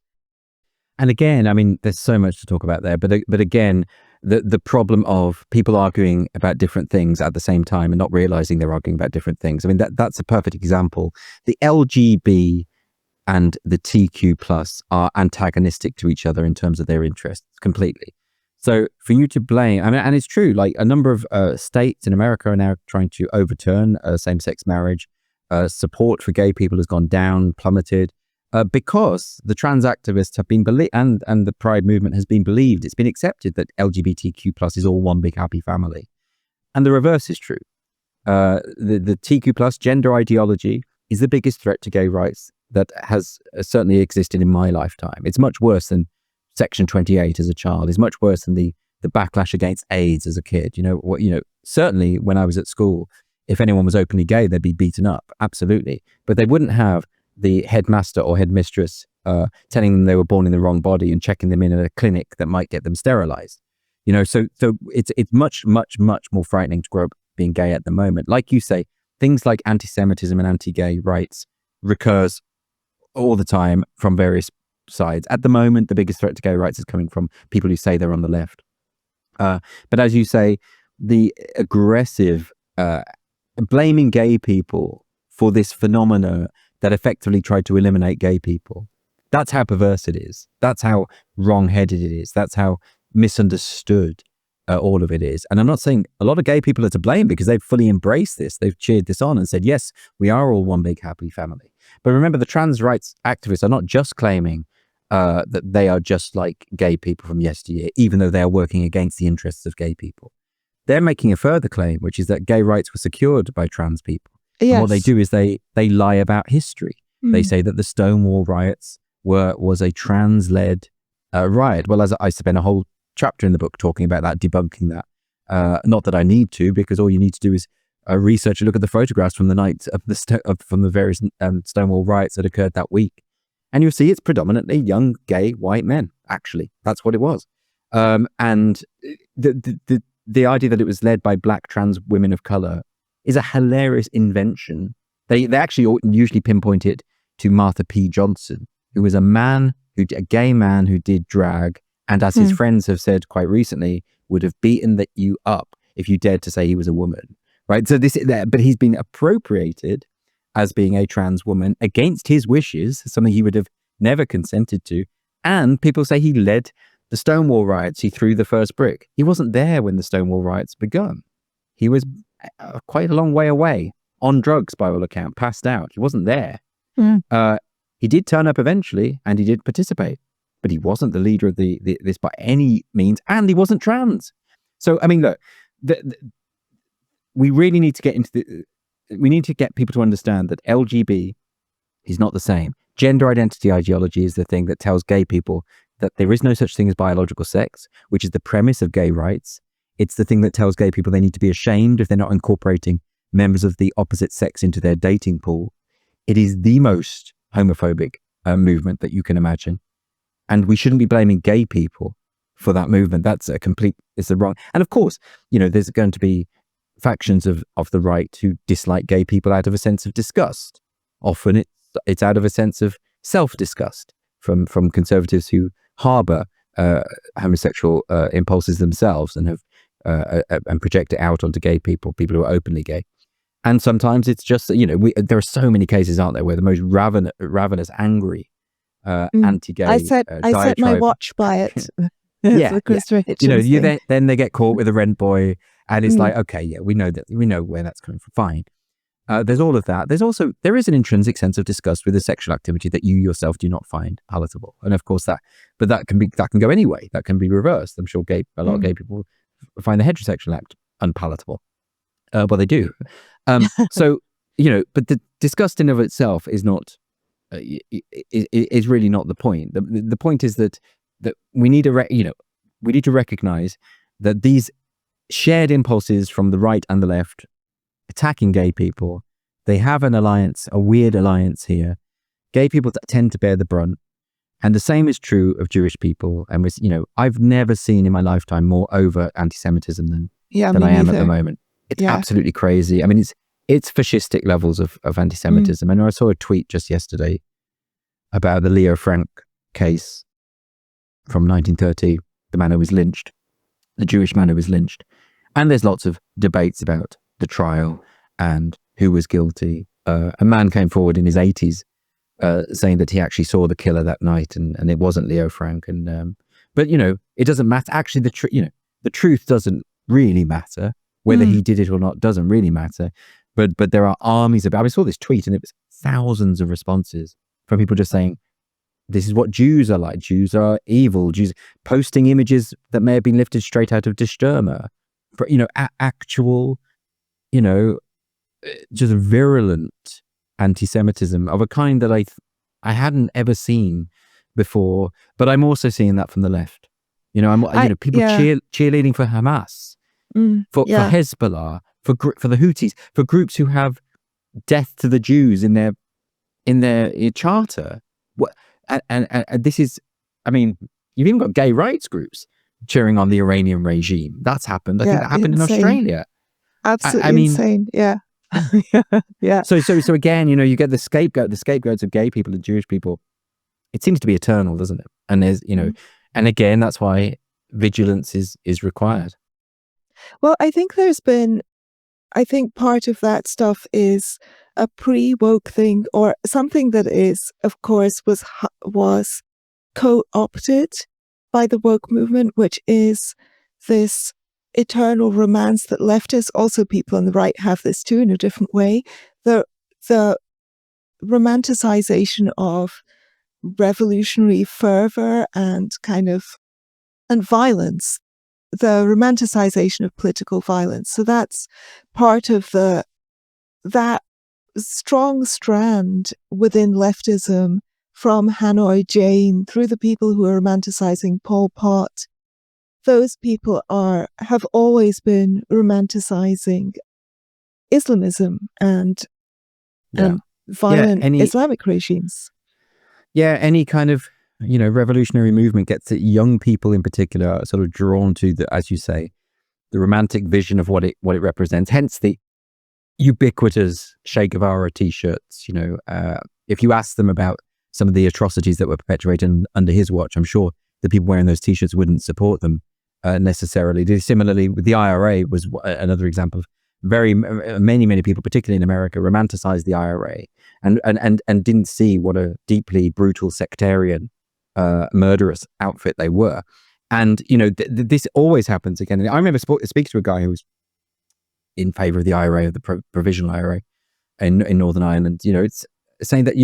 And again, I mean, there's so much to talk about there, but again, the problem of people arguing about different things at the same time and not realizing they're arguing about different things. I mean, that's a perfect example. The LGB and the TQ plus are antagonistic to each other in terms of their interests completely. So for you to blame, I mean, and it's true, like a number of states in America are now trying to overturn same-sex marriage. Support for gay people has gone down, plummeted. Because the trans activists have been believed, and the pride movement has been believed, it's been accepted that LGBTQ plus is all one big happy family. And the reverse is true. The TQ plus gender ideology is the biggest threat to gay rights that has certainly existed in my lifetime. It's much worse than Section 28 as a child. It's much worse than the backlash against AIDS as a kid. Certainly when I was at school, if anyone was openly gay, they'd be beaten up. Absolutely. But they wouldn't have the headmaster or headmistress telling them they were born in the wrong body and checking them in at a clinic that might get them sterilized. So it's much, much, much more frightening to grow up being gay at the moment. Like you say, things like anti-Semitism and anti-gay rights recurs all the time from various sides. At the moment, the biggest threat to gay rights is coming from people who say they're on the left. But as you say, the aggressive blaming gay people for this phenomena that effectively tried to eliminate gay people. That's how perverse it is. That's how wrong-headed it is. That's how misunderstood all of it is. And I'm not saying a lot of gay people are to blame because they've fully embraced this. They've cheered this on and said, yes, we are all one big happy family. But remember, the trans rights activists are not just claiming that they are just like gay people from yesteryear, even though they are working against the interests of gay people. They're making a further claim, which is that gay rights were secured by trans people. Yes. And what they do is they lie about history. They say that the Stonewall riots was a trans-led riot. Well, as I spent a whole chapter in the book talking about that, debunking that. Not that I need to, because all you need to do is research and look at the photographs from the night of from the various Stonewall riots that occurred that week, and you'll see it's predominantly young gay white men. Actually, that's what it was. And the idea that it was led by black trans women of color is a hilarious invention. They actually usually pinpoint it to Martha P. Johnson, who was a gay man who did drag, and as his friends have said quite recently, would have beaten you up if you dared to say he was a woman. Right? So but he's been appropriated as being a trans woman against his wishes, something he would have never consented to. And people say he led the Stonewall riots. He threw the first brick. He wasn't there when the Stonewall riots begun. He was quite a long way away, on drugs by all account, passed out. He wasn't there. He did turn up eventually, and he did participate, but he wasn't the leader of this by any means, and he wasn't trans. So, I mean, look, we really need to get into we need to get people to understand that LGB is not the same. Gender identity ideology is the thing that tells gay people that there is no such thing as biological sex, which is the premise of gay rights. It's the thing that tells gay people they need to be ashamed if they're not incorporating members of the opposite sex into their dating pool. It is the most homophobic movement that you can imagine. And we shouldn't be blaming gay people for that movement. It's the wrong. And of course, there's going to be factions of the right who dislike gay people out of a sense of disgust. Often it's out of a sense of self-disgust from conservatives who harbor homosexual impulses themselves and have and project it out onto gay people who are openly gay. And sometimes it's just, there are so many cases, aren't there, where the most ravenous, angry, anti-gay I set my watch by it. Yeah. Then they get caught with a rent boy, and it's like, okay, yeah, we know where that's coming from. Fine. There's all of that. There is an intrinsic sense of disgust with the sexual activity that you yourself do not find palatable. And of course that can go anyway. That can be reversed. I'm sure a lot of gay people find the heterosexual act unpalatable. Well, they do. So, but the disgust in of itself is not, is really not the point. The point is that we need to recognize that these shared impulses from the right and the left attacking gay people, they have a weird alliance here. Gay people tend to bear the brunt. And the same is true of Jewish people. And I've never seen in my lifetime more overt anti-Semitism than I am at the moment. It's absolutely crazy. I mean, it's fascistic levels of anti-Semitism. And I saw a tweet just yesterday about the Leo Frank case from 1930, the man who was lynched, the Jewish man who was lynched. And there's lots of debates about the trial and who was guilty. A man came forward in his 80s saying that he actually saw the killer that night, and it wasn't Leo Frank. But it doesn't matter. Actually, the truth doesn't really matter. Whether he did it or not doesn't really matter. But there are armies of. I saw this tweet, and it was thousands of responses from people just saying, "This is what Jews are like. Jews are evil." Jews posting images that may have been lifted straight out of Die Stürmer, for actual, just virulent anti-Semitism of a kind that I hadn't ever seen before. But I'm also seeing that from the left. People cheerleading for Hamas, for Hezbollah, for the Houthis, for groups who have death to the Jews in their charter. And this is, I mean, you've even got gay rights groups cheering on the Iranian regime. That's happened. I think that happened in Australia. Absolutely insane. Yeah. Yeah. So again, you get the scapegoats of gay people and Jewish people. It seems to be eternal, doesn't it? And there's, and again, that's why vigilance is required. Well, I think part of that stuff is a pre-woke thing, or something that is, of course, was co-opted by the woke movement, which is this eternal romance that leftists, also people on the right, have this too in a different way. The romanticization of revolutionary fervor and violence, the romanticization of political violence. So that's part of that strong strand within leftism, from Hanoi Jane through the people who are romanticizing Pol Pot. Those people have always been romanticizing Islamism and violent Islamic regimes. Yeah, any kind of revolutionary movement gets young people in particular sort of drawn to as you say, the romantic vision of what it represents. Hence the ubiquitous Che Guevara t-shirts. If you ask them about some of the atrocities that were perpetuated under his watch, I'm sure the people wearing those t-shirts wouldn't support them necessarily. Similarly, with the IRA was another example of many people, particularly in America, romanticized the IRA and didn't see what a deeply brutal, sectarian, murderous outfit they were. And this always happens again. I remember speaking to a guy who was in favor of the IRA, of the provisional IRA in Northern Ireland. It's saying that,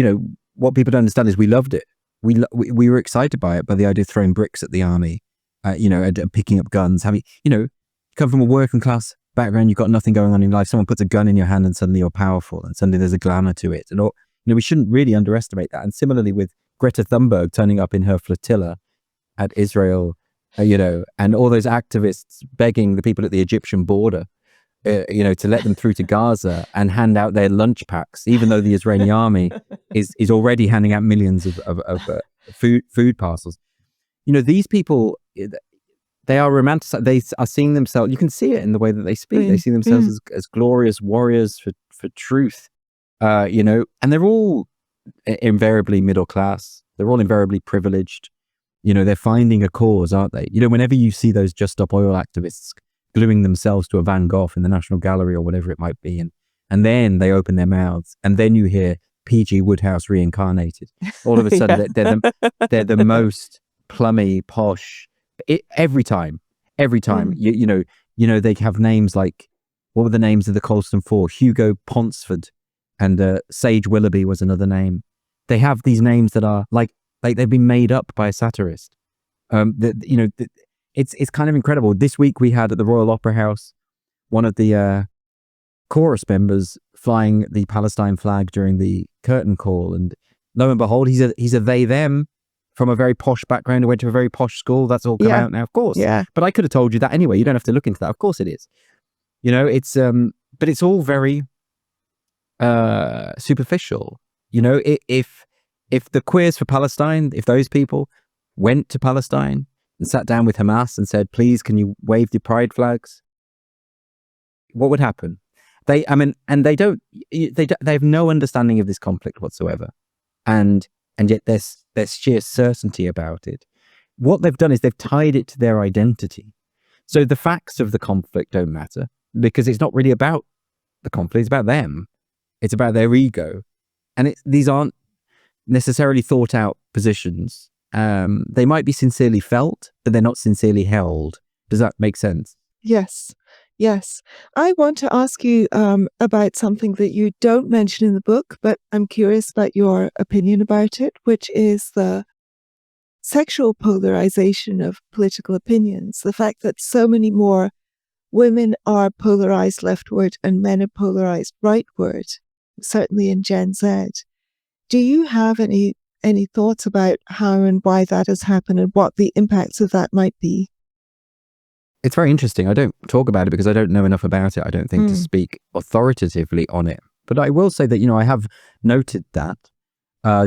what people don't understand is we loved it. We were excited by it, by the idea of throwing bricks at the army, and picking up guns. You come from a working class background, you've got nothing going on in life. Someone puts a gun in your hand and suddenly you're powerful, and suddenly there's a glamour to it. And we shouldn't really underestimate that. And similarly with Greta Thunberg turning up in her flotilla at Israel, and all those activists begging the people at the Egyptian border, to let them through to Gaza and hand out their lunch packs, even though the Israeli army is already handing out millions of food parcels. These people, they are romanticized. They are seeing themselves. You can see it in the way that they speak. They see themselves as glorious warriors for truth. And they're all invariably middle class. They're all invariably privileged. They're finding a cause, aren't they? Whenever you see those Just Stop Oil activists gluing themselves to a Van Gogh in the National Gallery or whatever it might be, and then they open their mouths, and then you hear P.G. Wodehouse reincarnated. All of a sudden, they're the most plummy, posh. Every time, they have names like, what were the names of the Colston Four? Hugo Ponsford and Sage Willoughby was another name. They have these names that are like they've been made up by a satirist. It's kind of incredible. This week we had at the Royal Opera House one of the chorus members flying the Palestine flag during the curtain call, and lo and behold, he's a they them from a very posh background who went to a very posh school. That's all come out now, of course. Yeah. But I could have told you that anyway. You don't have to look into that. Of course it is. It's but it's all very superficial. If the Queers for Palestine, if those people went to Palestine and sat down with Hamas and said, please, can you wave the pride flags? What would happen? They have no understanding of this conflict whatsoever. And yet there's sheer certainty about it. What they've done is they've tied it to their identity. So the facts of the conflict don't matter, because it's not really about the conflict, it's about them. It's about their ego. And these aren't necessarily thought out positions. They might be sincerely felt, but they're not sincerely held. Does that make sense? Yes. I want to ask you about something that you don't mention in the book, but I'm curious about your opinion about it, which is the sexual polarization of political opinions. The fact that so many more women are polarized leftward and men are polarized rightward, certainly in Gen Z. Do you have any thoughts about how and why that has happened and what the impacts of that might be? It's very interesting. I don't talk about it because I don't know enough about it, I don't think, to speak authoritatively on it. But I will say that, I have noted that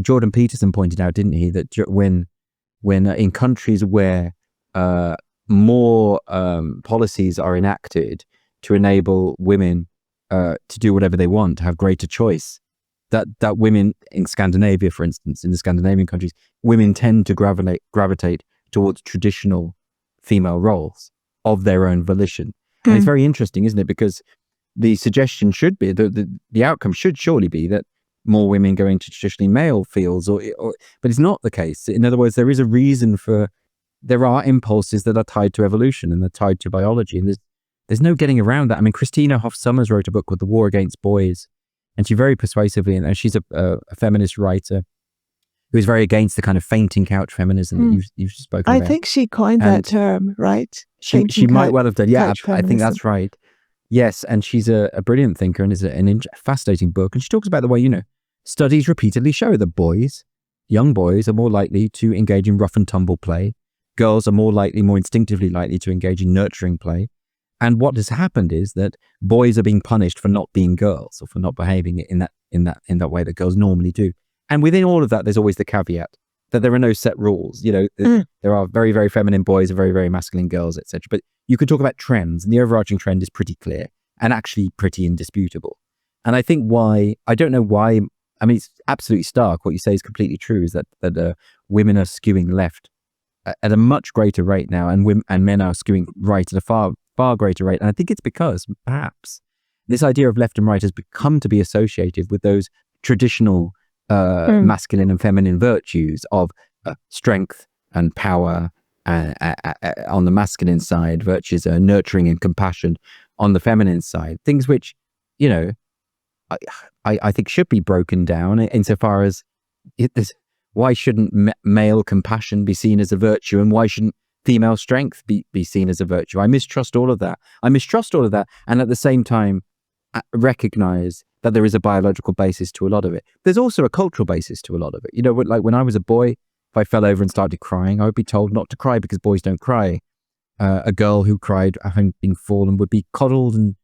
Jordan Peterson pointed out, didn't he, that when in countries where more policies are enacted to enable women to do whatever they want, to have greater choice, that women in Scandinavia, for instance, in the Scandinavian countries, women tend to gravitate towards traditional female roles of their own volition. And it's very interesting, isn't it? Because the suggestion should be, the outcome should surely be that more women go into traditionally male fields, but it's not the case. In other words, there is a reason there are impulses that are tied to evolution and they're tied to biology. And there's no getting around that. I mean, Christina Hoff Sommers wrote a book called The War Against Boys, and she very persuasively, and she's a feminist writer who is very against the kind of fainting couch feminism that you've spoken about. I think she coined that term, right? She might well have done. Yeah, I think that's right. Yes, and she's a brilliant thinker and is a fascinating book. And she talks about the way, studies repeatedly show that young boys are more likely to engage in rough and tumble play. Girls are more instinctively likely to engage in nurturing play. And what has happened is that boys are being punished for not being girls or for not behaving in that way that girls normally do. And within all of that, there's always the caveat that there are no set rules. There are very, very feminine boys and very, very masculine girls, etc. But you could talk about trends, and the overarching trend is pretty clear and actually pretty indisputable. And I think I don't know why, I mean, it's absolutely stark. What you say is completely true, is that women are skewing left at a much greater rate now, and men are skewing right at a far, far greater rate. And I think it's because perhaps this idea of left and right has become to be associated with those traditional masculine and feminine virtues of strength and power on the masculine side, virtues are nurturing and compassion on the feminine side, things which, you know, I think should be broken down insofar as why shouldn't male compassion be seen as a virtue, and why shouldn't female strength be seen as a virtue? I mistrust all of that. And at the same time, recognize that there is a biological basis to a lot of it. There's also a cultural basis to a lot of it. You know, like when I was a boy, if I fell over and started crying, I would be told not to cry because boys don't cry. A girl who cried having been fallen would be coddled and,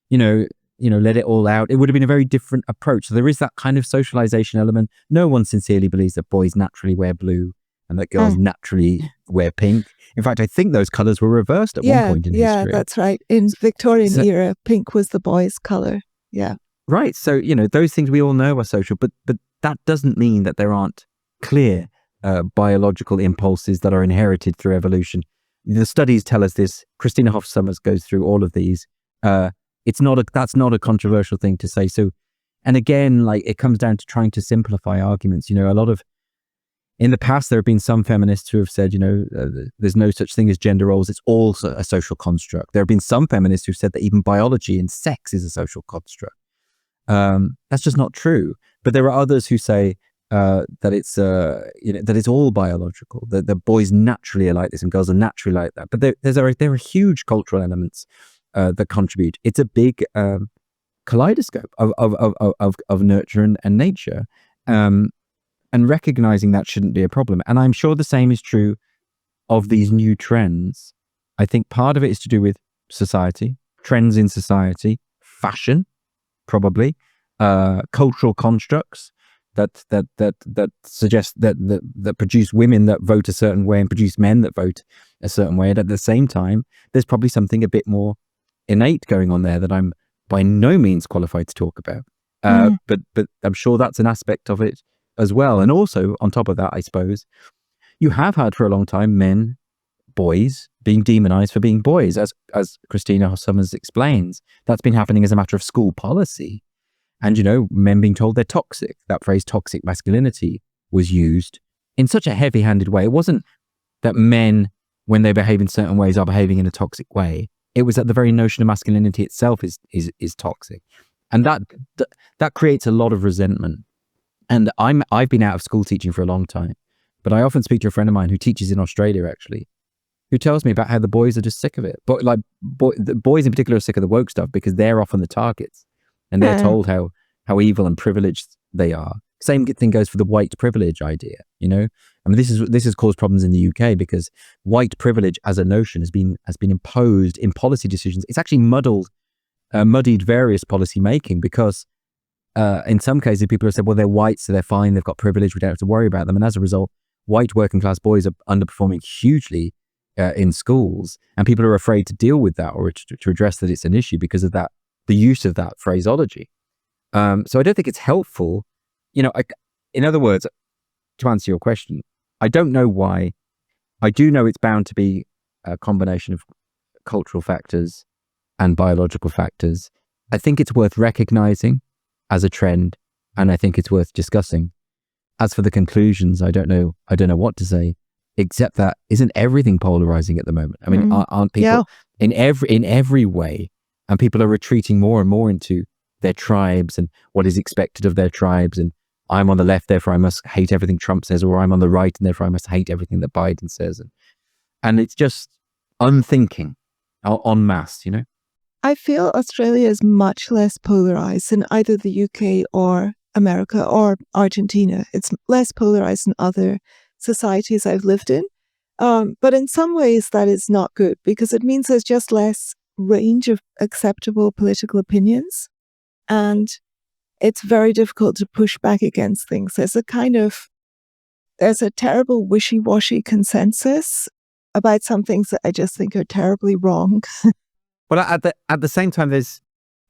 you know, let it all out. It would have been a very different approach. So there is that kind of socialization element. No one sincerely believes that boys naturally wear blue and that girls naturally wear pink. In fact, I think those colors were reversed at one point in history. Yeah, that's right. In Victorian era, pink was the boys' color. Yeah. Right. So, you know, those things we all know are social, but that doesn't mean that there aren't clear biological impulses that are inherited through evolution. The studies tell us this. Christina Hoff Sommers goes through all of these. That's not a controversial thing to say. So, and again, like it comes down to trying to simplify arguments. You know, in the past, there have been some feminists who have said, you know, there's no such thing as gender roles. It's all a social construct. There have been some feminists who said that even biology and sex is a social construct. That's just not true. But there are others who say that it's all biological. That the boys naturally are like this and girls are naturally like that. But there are huge cultural elements that contribute. It's a big kaleidoscope of nurture and nature. And recognizing that shouldn't be a problem. And I'm sure the same is true of these new trends. I think part of it is to do with society, trends in society, fashion, probably, cultural constructs that suggest that produce women that vote a certain way and produce men that vote a certain way. And at the same time, there's probably something a bit more innate going on there that I'm by no means qualified to talk about. But I'm sure that's an aspect of it as well. And also on top of that, I suppose you have had for a long time boys being demonized for being boys, as Christina Hoff Sommers explains. That's been happening as a matter of school policy. And, you know, men being told they're toxic. That phrase toxic masculinity was used in such a heavy-handed way. It wasn't that men, when they behave in certain ways, are behaving in a toxic way. It was that the very notion of masculinity itself is toxic. And that creates a lot of resentment. And I've been out of school teaching for a long time, but I often speak to a friend of mine who teaches in Australia, actually, who tells me about how the boys are just sick of it. But like the boys in particular are sick of the woke stuff because they're often the targets and they're told how evil and privileged they are. Same thing goes for the white privilege idea, you know? I mean, this has caused problems in the UK because white privilege as a notion has been imposed in policy decisions. It's actually muddied various policy making because in some cases, people have said, well, they're white, so they're fine. They've got privilege. We don't have to worry about them. And as a result, white working class boys are underperforming hugely in schools. And people are afraid to deal with that or to address that it's an issue because of that, the use of that phraseology. So I don't think it's helpful. You know, in other words, to answer your question, I don't know why. I do know it's bound to be a combination of cultural factors and biological factors. I think it's worth recognizing as a trend, and I think it's worth discussing. As for the conclusions, I don't know what to say, except that isn't everything polarizing at the moment? I mean, aren't people in every way, and people are retreating more and more into their tribes and what is expected of their tribes, and I'm on the left, therefore I must hate everything Trump says, or I'm on the right, and therefore I must hate everything that Biden says, and it's just unthinking en masse, you know. I feel Australia is much less polarized than either the UK or America or Argentina. It's less polarized than other societies I've lived in. But in some ways that is not good because it means there's just less range of acceptable political opinions. And it's very difficult to push back against things. There's a terrible wishy-washy consensus about some things that I just think are terribly wrong. Well, at the same time, there's,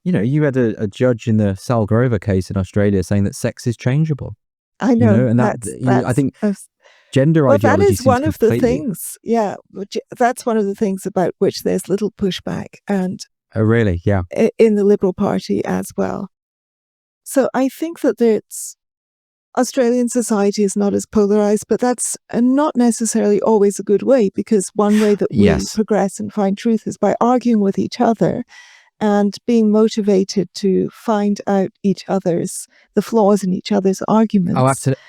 you know, you had a judge in the Sal Grover case in Australia saying that sex is changeable. I know, you know, and I think gender ideology. That is one of the things. Yeah, that's one of the things about which there's little pushback, and oh, really, yeah, in the Liberal Party as well. So I think that Australian society is not as polarized, but that's not necessarily always a good way, because one way that we progress and find truth is by arguing with each other and being motivated to find out the flaws in each other's arguments. Oh, absolutely.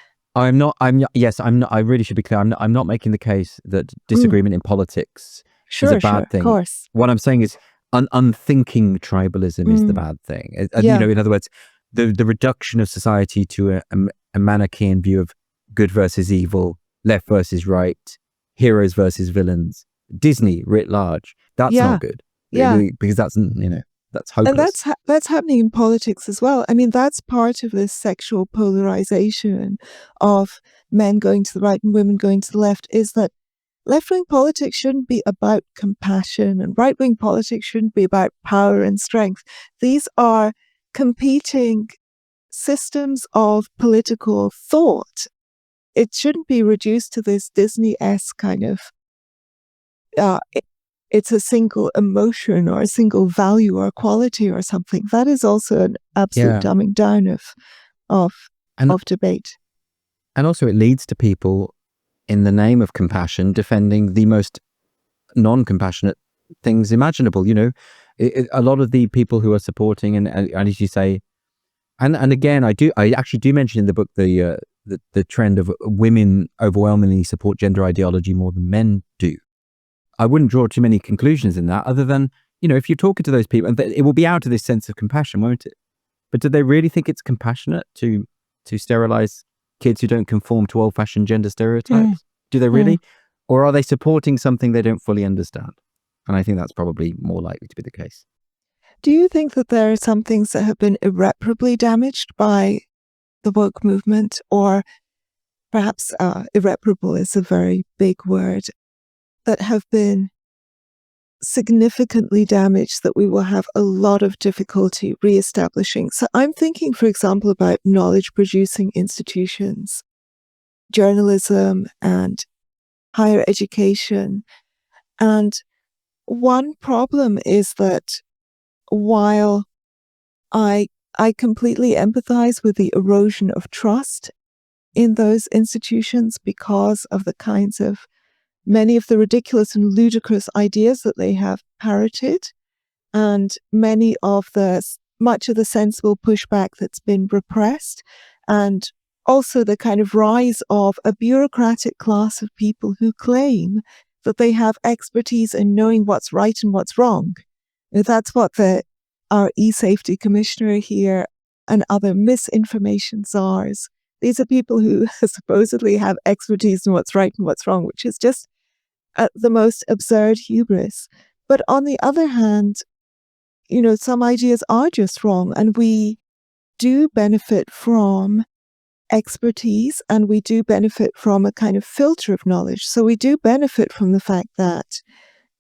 Yes, I'm not, I really should be clear. I'm not making the case that disagreement in politics is a bad thing. Of course. What I'm saying is unthinking tribalism is the bad thing. Yeah. In other words, the reduction of society to a Manichaean view of good versus evil, left versus right, heroes versus villains, Disney writ large. That's not good. Yeah. Because that's hopeless. And that's happening in politics as well. I mean, that's part of this sexual polarization of men going to the right and women going to the left, is that left-wing politics shouldn't be about compassion, and right-wing politics shouldn't be about power and strength. These are competing systems of political thought. It shouldn't be reduced to this Disney-esque kind of it's a single emotion or a single value or quality or something. That is also an absolute dumbing down of debate. And also it leads to people, in the name of compassion, defending the most non-compassionate things imaginable. A lot of the people who are supporting, and as you say, and again, I actually do mention in the book the trend of women overwhelmingly support gender ideology more than men do. I wouldn't draw too many conclusions in that, other than, if you're talking to those people, and it will be out of this sense of compassion, won't it? But do they really think it's compassionate to sterilize kids who don't conform to old-fashioned gender stereotypes? Do they really? Or are they supporting something they don't fully understand? And I think that's probably more likely to be the case. Do you think that there are some things that have been irreparably damaged by the woke movement, or perhaps irreparable is a very big word, that have been significantly damaged that we will have a lot of difficulty reestablishing? So I'm thinking, for example, about knowledge-producing institutions, journalism and higher education. And one problem is that while I completely empathize with the erosion of trust in those institutions because of the kinds of many of the ridiculous and ludicrous ideas that they have parroted, and much of the sensible pushback that's been repressed, and also the kind of rise of a bureaucratic class of people who claim that they have expertise in knowing what's right and what's wrong. And that's what our e-safety commissioner here and other misinformation czars, these are people who supposedly have expertise in what's right and what's wrong, which is just the most absurd hubris. But on the other hand, some ideas are just wrong, and we do benefit from expertise, and we do benefit from a kind of filter of knowledge. So we do benefit from the fact that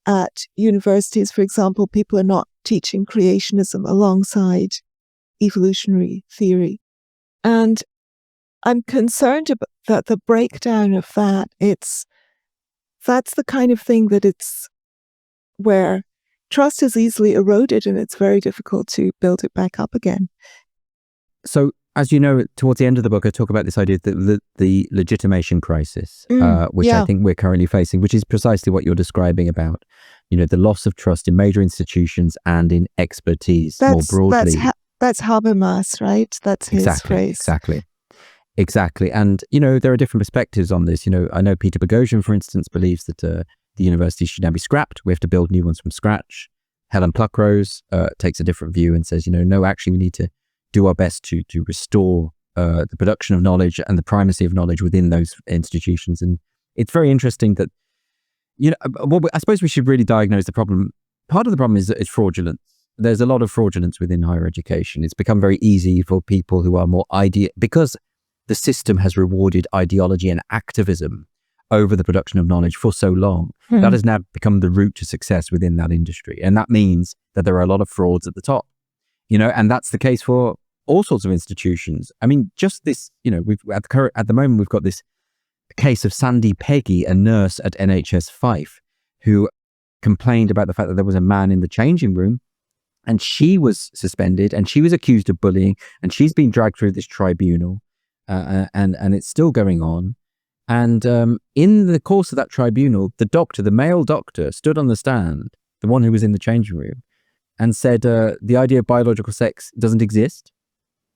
at universities, for example, people are not teaching creationism alongside evolutionary theory. And I'm concerned that the breakdown of that's the kind of thing that it's where trust is easily eroded, and it's very difficult to build it back up again. So, as you know, towards the end of the book, I talk about this idea that the legitimation crisis, which I think we're currently facing, which is precisely what you're describing about, the loss of trust in major institutions and in expertise more broadly. That's Habermas, right? That's his phrase. Exactly. And, there are different perspectives on this. I know Peter Boghossian, for instance, believes that the universities should now be scrapped. We have to build new ones from scratch. Helen Pluckrose takes a different view and says, no, actually, we need to do our best to restore the production of knowledge and the primacy of knowledge within those institutions. And it's very interesting that, I suppose we should really diagnose the problem. Part of the problem is fraudulence. There's a lot of fraudulence within higher education. It's become very easy for people who are more because the system has rewarded ideology and activism over the production of knowledge for so long. That has now become the route to success within that industry. And that means that there are a lot of frauds at the top, and that's the case for all sorts of institutions. I mean, just this, we've at the moment, we've got this case of Sandy Peggy, a nurse at NHS Fife, who complained about the fact that there was a man in the changing room, and she was suspended, and she was accused of bullying, and she's been dragged through this tribunal, and it's still going on. And in the course of that tribunal, the male doctor, stood on the stand, the one who was in the changing room, and said the idea of biological sex doesn't exist,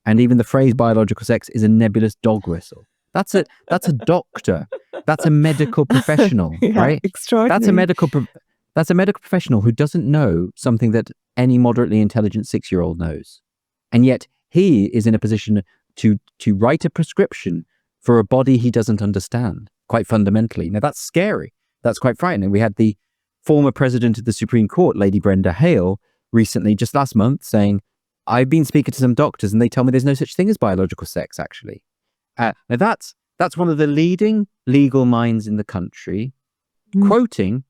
and even the phrase biological sex is a nebulous dog whistle. That's a doctor. That's a medical professional, Yeah, right? extraordinary. That's a medical professional who doesn't know something that any moderately intelligent 6-year-old knows, and yet he is in a position to write a prescription for a body he doesn't understand, quite fundamentally. Now that's scary. That's quite frightening. We had the former president of the Supreme Court, Lady Brenda Hale, recently, just last month, saying, I've been speaking to some doctors and they tell me there's no such thing as biological sex, actually. Now that's one of the leading legal minds in the country, quoting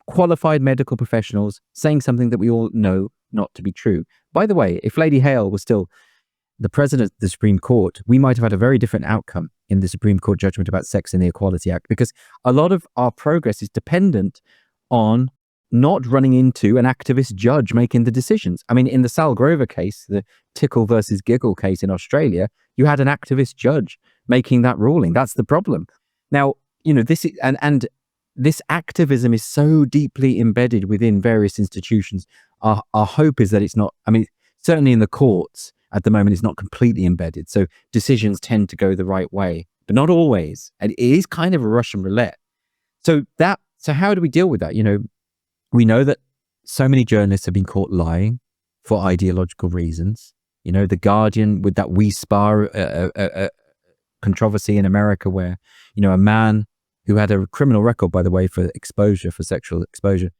qualified medical professionals saying something that we all know not to be true. By the way, if Lady Hale was still the president of the Supreme Court, we might have had a very different outcome in the Supreme Court judgment about sex in the Equality Act, because a lot of our progress is dependent on not running into an activist judge making the decisions. I mean, in the Sal Grover case, the Tickle versus Giggle case in Australia, you had an activist judge making that ruling. That's the problem. Now, this is, and this activism is so deeply embedded within various institutions. Our hope is that it's not, I mean, certainly in the courts at the moment, it's not completely embedded. So decisions tend to go the right way, but not always. And it is kind of a Russian roulette. So how do we deal with that? We know that so many journalists have been caught lying for ideological reasons. The Guardian with that We Spar controversy in America, where, a man who had a criminal record, by the way, for sexual exposure,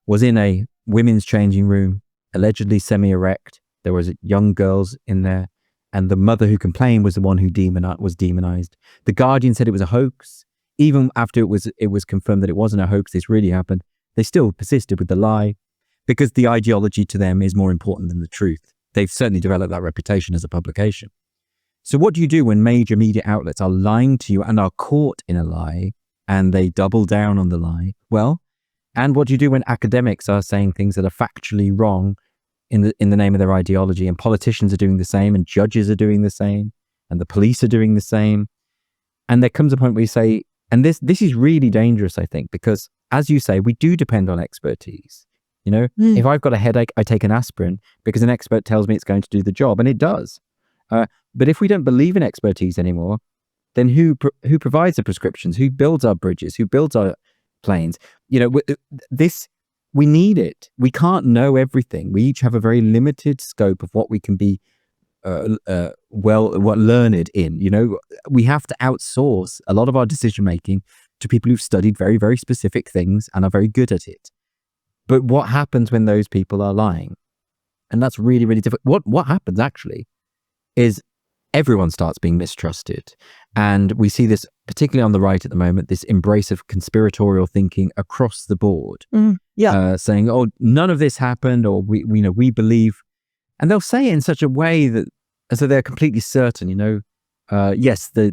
was in a women's changing room, allegedly semi-erect. There was young girls in there, and the mother who complained was the one who was demonized. The Guardian said it was a hoax. Even after it was confirmed that it wasn't a hoax, this really happened, they still persisted with the lie, because the ideology to them is more important than the truth. They've certainly developed that reputation as a publication. So what do you do when major media outlets are lying to you and are caught in a lie, and they double down on the lie? Well, and what do you do when academics are saying things that are factually wrong in the name of their ideology, and politicians are doing the same, and judges are doing the same, and the police are doing the same? And there comes a point where you say, and this is really dangerous, I think, because as you say, we do depend on expertise. If I've got a headache, I take an aspirin because an expert tells me it's going to do the job, and it does. But if we don't believe in expertise anymore, then who provides the prescriptions? Who builds our bridges? Who builds our planes? We need it. We can't know everything. We each have a very limited scope of what we can be learned in. We have to outsource a lot of our decision making to people who've studied very, very specific things and are very good at it. But what happens when those people are lying? And that's really, really difficult. What happens actually is everyone starts being mistrusted. And we see this particularly on the right at the moment, this embrace of conspiratorial thinking across the board. Saying, oh, none of this happened, or we believe. And they'll say it in such a way that as though they're completely certain, yes, the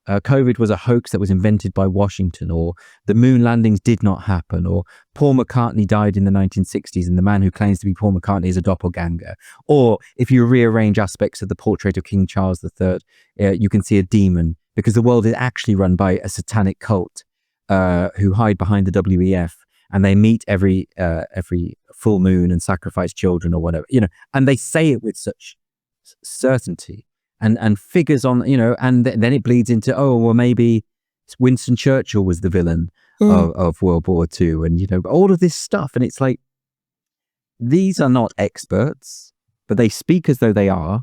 COVID was a hoax that was invented by Washington, or the moon landings did not happen, or Paul McCartney died in the 1960s and the man who claims to be Paul McCartney is a doppelganger. Or if you rearrange aspects of the portrait of King Charles III, you can see a demon, because the world is actually run by a satanic cult who hide behind the WEF, and they meet every full moon and sacrifice children or whatever, and they say it with such certainty. And figures on, and then it bleeds into, oh, well, maybe Winston Churchill was the villain of World War II, and, all of this stuff. And it's like, these are not experts, but they speak as though they are,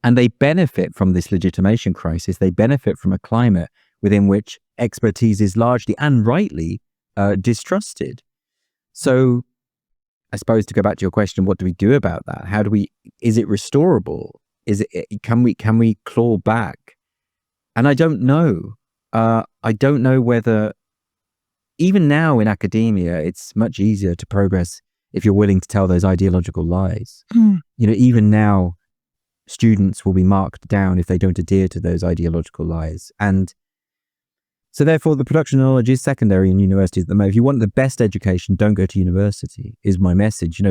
and they benefit from this legitimation crisis. They benefit from a climate within which expertise is largely and rightly distrusted. So I suppose, to go back to your question, what do we do about that? Is it restorable? Can we claw back? And I don't know. I don't know whether, even now in academia, it's much easier to progress if you're willing to tell those ideological lies. Even now, students will be marked down if they don't adhere to those ideological lies. And so therefore, the production of knowledge is secondary in universities at the moment. If you want the best education, don't go to university, is my message.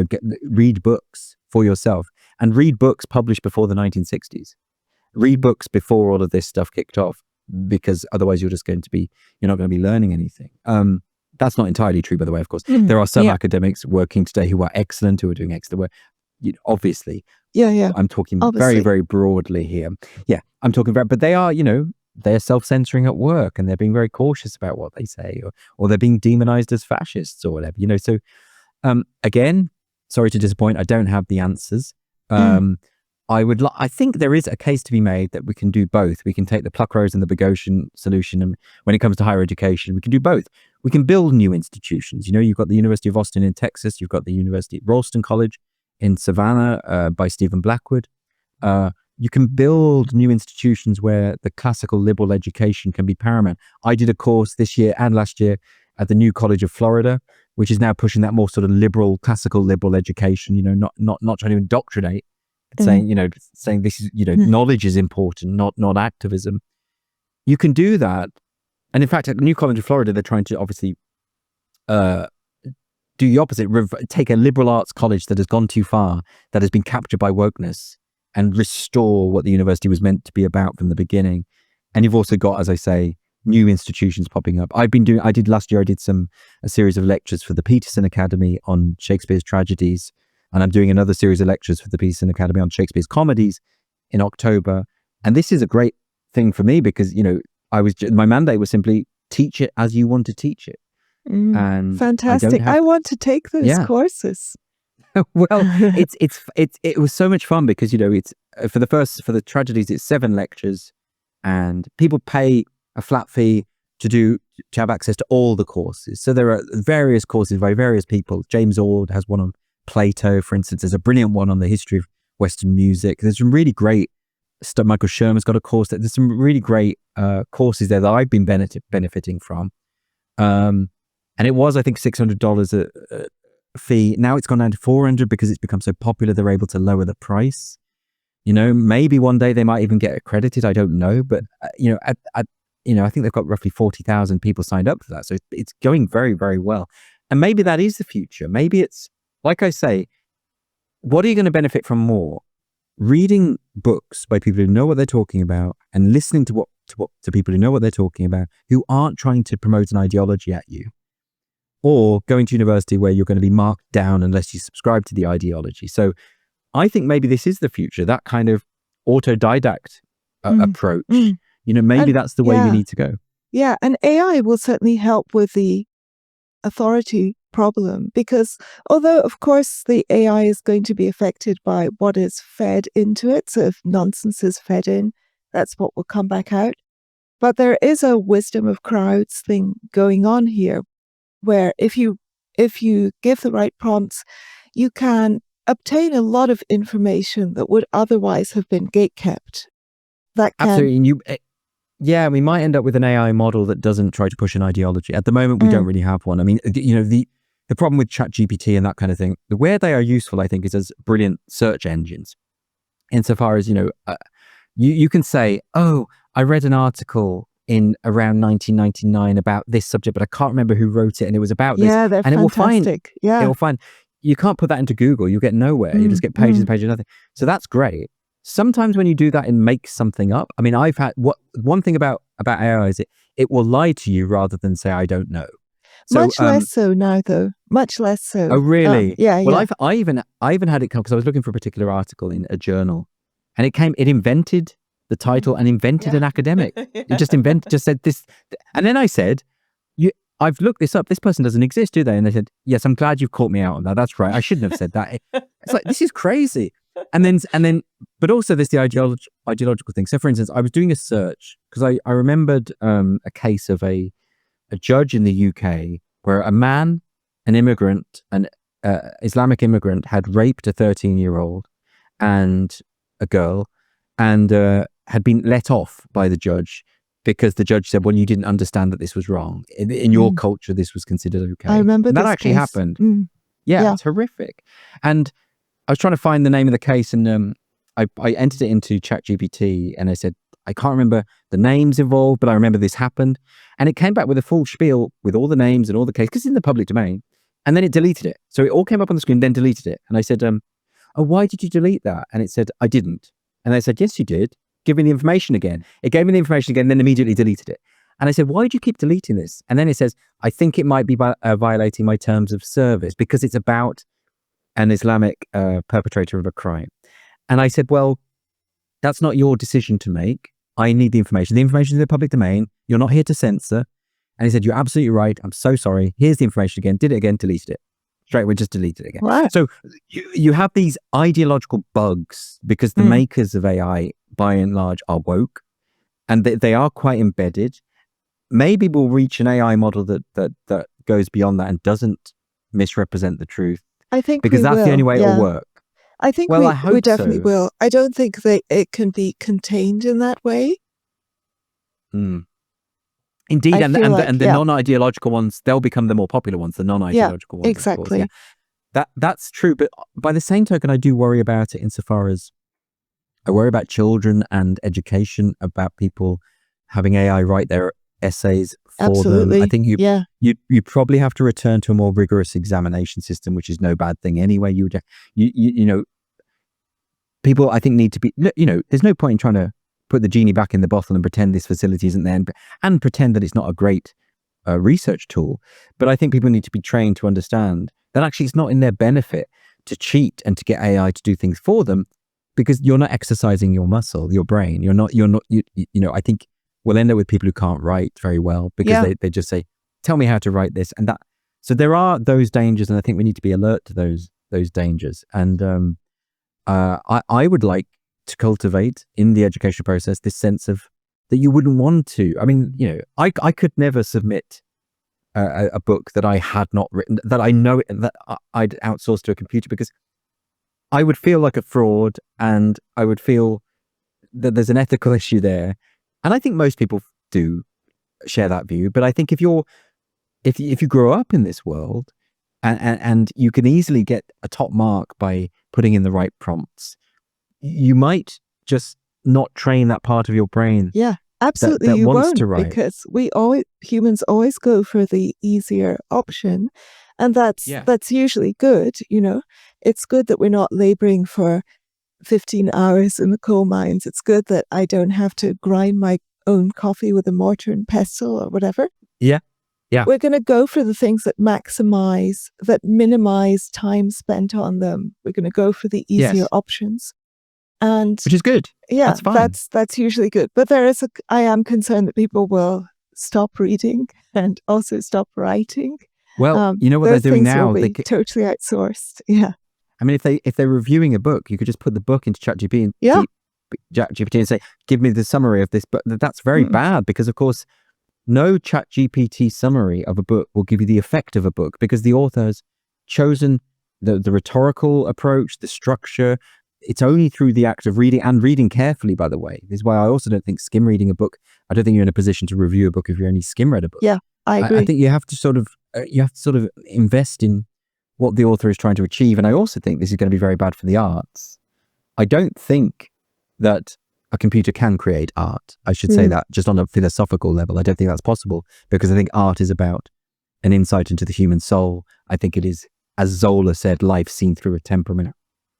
Read books for yourself, and read books published before the 1960s. Read books before all of this stuff kicked off, because otherwise you're not going to be learning anything. That's not entirely true, by the way, of course. There are some Yeah. academics working today who are excellent, who are doing excellent work. Obviously, Yeah. I'm talking Obviously. very, very broadly here. Yeah, I'm talking about, but they are, they're self-censoring at work, and they're being very cautious about what they say, or they're being demonized as fascists or whatever, So again, sorry to disappoint, I don't have the answers. I think there is a case to be made that we can do both. We can take the Pluckrose and the Boghossian solution, and when it comes to higher education, we can do both. We can build new institutions. You've got the University of Austin in Texas, you've got the University at Ralston College in Savannah by Stephen Blackwood. You can build new institutions where the classical liberal education can be paramount. I did a course this year and last year at the New College of Florida, which is now pushing that more sort of classical liberal education, not trying to indoctrinate, but saying this is, knowledge is important, not activism. You can do that. And in fact, at the New College of Florida, they're trying to obviously do the opposite, take a liberal arts college that has gone too far, that has been captured by wokeness, and restore what the university was meant to be about from the beginning. And you've also got, as I say, new institutions popping up. Last year, I did a series of lectures for the Peterson Academy on Shakespeare's tragedies. And I'm doing another series of lectures for the Peterson Academy on Shakespeare's comedies in October. And this is a great thing for me because, my mandate was simply teach it as you want to teach it. And fantastic. I want to take those courses. Well, it was so much fun because, it's for the tragedies, it's 7 lectures, and people pay a flat fee to have access to all the courses. So there are various courses by various people. James Ord has one on Plato, for instance. There's a brilliant one on the history of Western music. There's some really great stuff. Michael Sherman's got a course. There's some really great courses there that I've been benefiting from. And it was, I think, $600 a fee. Now it's gone down to $400 because it's become so popular. They're able to lower the price. Maybe one day they might even get accredited. I don't know, but I think they've got roughly 40,000 people signed up for that. So it's going very, very well. And maybe that is the future. Maybe it's, like I say, what are you going to benefit from more? Reading books by people who know what they're talking about and listening to people who know what they're talking about, who aren't trying to promote an ideology at you, or going to university where you're going to be marked down unless you subscribe to the ideology. So I think maybe this is the future, that kind of autodidact approach. Maybe that's the way we need to go. Yeah, and AI will certainly help with the authority problem, because although, of course, the AI is going to be affected by what is fed into it, so if nonsense is fed in, that's what will come back out. But there is a wisdom of crowds thing going on here, where if you give the right prompts, you can obtain a lot of information that would otherwise have been gatekept. Absolutely. And we might end up with an AI model that doesn't try to push an ideology. At the moment, we don't really have one. I mean, the problem with ChatGPT and that kind of thing, where they are useful, I think, is as brilliant search engines. Insofar as, you can say, oh, I read an article in around 1999 about this subject, but I can't remember who wrote it, and it was about this. Yeah, they're and fantastic. It will find. You can't put that into Google. You get nowhere. You just get pages and pages of nothing. So that's great. Sometimes when you do that and make something up, I mean, I've had one thing about AI is it will lie to you rather than say I don't know. So, much less so now, though. Much less so. Oh, really? Yeah. Well, I even had it come because I was looking for a particular article in a journal, and it invented the title and invented an academic. It just said this, and then I said, I've looked this up. This person doesn't exist, do they? And they said, yes, I'm glad you've caught me out on that. That's right. I shouldn't have said that. It's like, this is crazy. And then, but also there's the ideological thing. So for instance, I was doing a search because I remembered a case of a judge in the UK where a man, an immigrant, an Islamic immigrant, had raped a 13-year-old and a girl, and had been let off by the judge because the judge said, well, you didn't understand that this was wrong. In your culture, this was considered okay. I remember that this actually case. happened. Yeah, it's horrific. And I was trying to find the name of the case, and I entered it into ChatGPT, and I said, I can't remember the names involved, but I remember this happened. And it came back with a full spiel with all the names and all the cases, because it's in the public domain. And then it deleted it. So it all came up on the screen, then deleted it. And I said, oh, why did you delete that? And it said, I didn't. And they said, yes, you did. Give me the information again. It gave me the information again, then immediately deleted it. And I said, why do you keep deleting this? And then it says, I think it might be violating my terms of service because it's about an Islamic perpetrator of a crime. And I said, well, that's not your decision to make. I need the information. The information is in the public domain. You're not here to censor. And he said, you're absolutely right. I'm so sorry. Here's the information again. Did it again, deleted it. Straight away, just deleted it again. Wow. So you have these ideological bugs because the makers of AI, by and large, are woke. And they are quite embedded. Maybe we'll reach an AI model that goes beyond that and doesn't misrepresent the truth. I think because that's the only way it'll work. I think I hope we definitely so. will. I don't think that it can be contained in that way. Indeed, I and feel the non-ideological ones, they'll become the more popular ones, the non-ideological ones. Exactly. Of course, that's true. But by the same token, I do worry about it insofar as I worry about children and education, about people having AI write their essays for them. I think you probably have to return to a more rigorous examination system, which is no bad thing anyway. You know, people I think need to be, there's no point in trying to put the genie back in the bottle and pretend this facility isn't there and pretend that it's not a great research tool. But I think people need to be trained to understand that actually it's not in their benefit to cheat and to get AI to do things for them, because you're not exercising your muscle, your brain. I think we'll end up with people who can't write very well because they just say, tell me how to write this. And so there are those dangers. And I think we need to be alert to those dangers. And I would like to cultivate in the education process this sense of that you wouldn't want to. I mean, I could never submit a book that I had not written, that I know that I'd outsourced to a computer, because I would feel like a fraud, and I would feel that there's an ethical issue there. And I think most people do share that view. But I think if you grow up in this world and you can easily get a top mark by putting in the right prompts, you might just not train that part of your brain. Yeah, absolutely. That you wants won't, to write. because humans always go for the easier option. And that's usually good. It's good that we're not laboring for 15 hours in the coal mines. It's good that I don't have to grind my own coffee with a mortar and pestle or whatever. Yeah. We're going to go for the things that minimize time spent on them. We're going to go for the easier options. Which is good. Yeah, that's fine. That's usually good. But I am concerned that people will stop reading and also stop writing. Well, you know what they're doing now? Will be totally outsourced. Yeah. I mean, if they're reviewing a book, you could just put the book into ChatGPT and say, give me the summary of this. But that's very bad, because, of course, no ChatGPT summary of a book will give you the effect of a book, because the author has chosen the rhetorical approach, the structure. It's only through the act of reading, and reading carefully, by the way. This is why I also don't think skim reading a book, I don't think you're in a position to review a book if you only skim read a book. Yeah, I agree. I think you have to sort of invest in what the author is trying to achieve. And I also think this is going to be very bad for the arts. I don't think that a computer can create art. I should say that just on a philosophical level. I don't think that's possible, because I think art is about an insight into the human soul. I think it is, as Zola said, life seen through a temperament.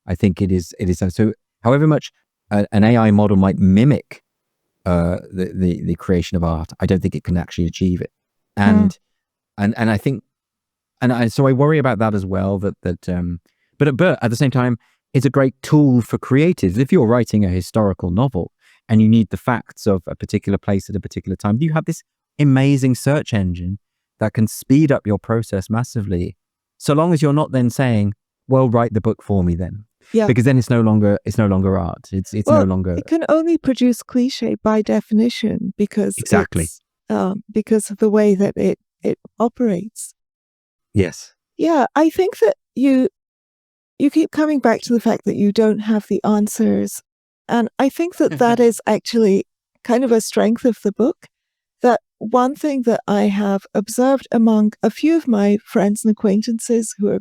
I think it is. So however much an AI model might mimic the creation of art, I don't think it can actually achieve it. And I think, so I worry about that as well. But at the same time, it's a great tool for creatives. If you're writing a historical novel and you need the facts of a particular place at a particular time, you have this amazing search engine that can speed up your process massively. So long as you're not then saying, well, write the book for me then. Yeah. Because then it's no longer art. It's no longer. It can only produce cliche by definition, because because of the way that it operates. Yes. Yeah, I think that you keep coming back to the fact that you don't have the answers. And I think that is actually kind of a strength of the book. That one thing that I have observed among a few of my friends and acquaintances who are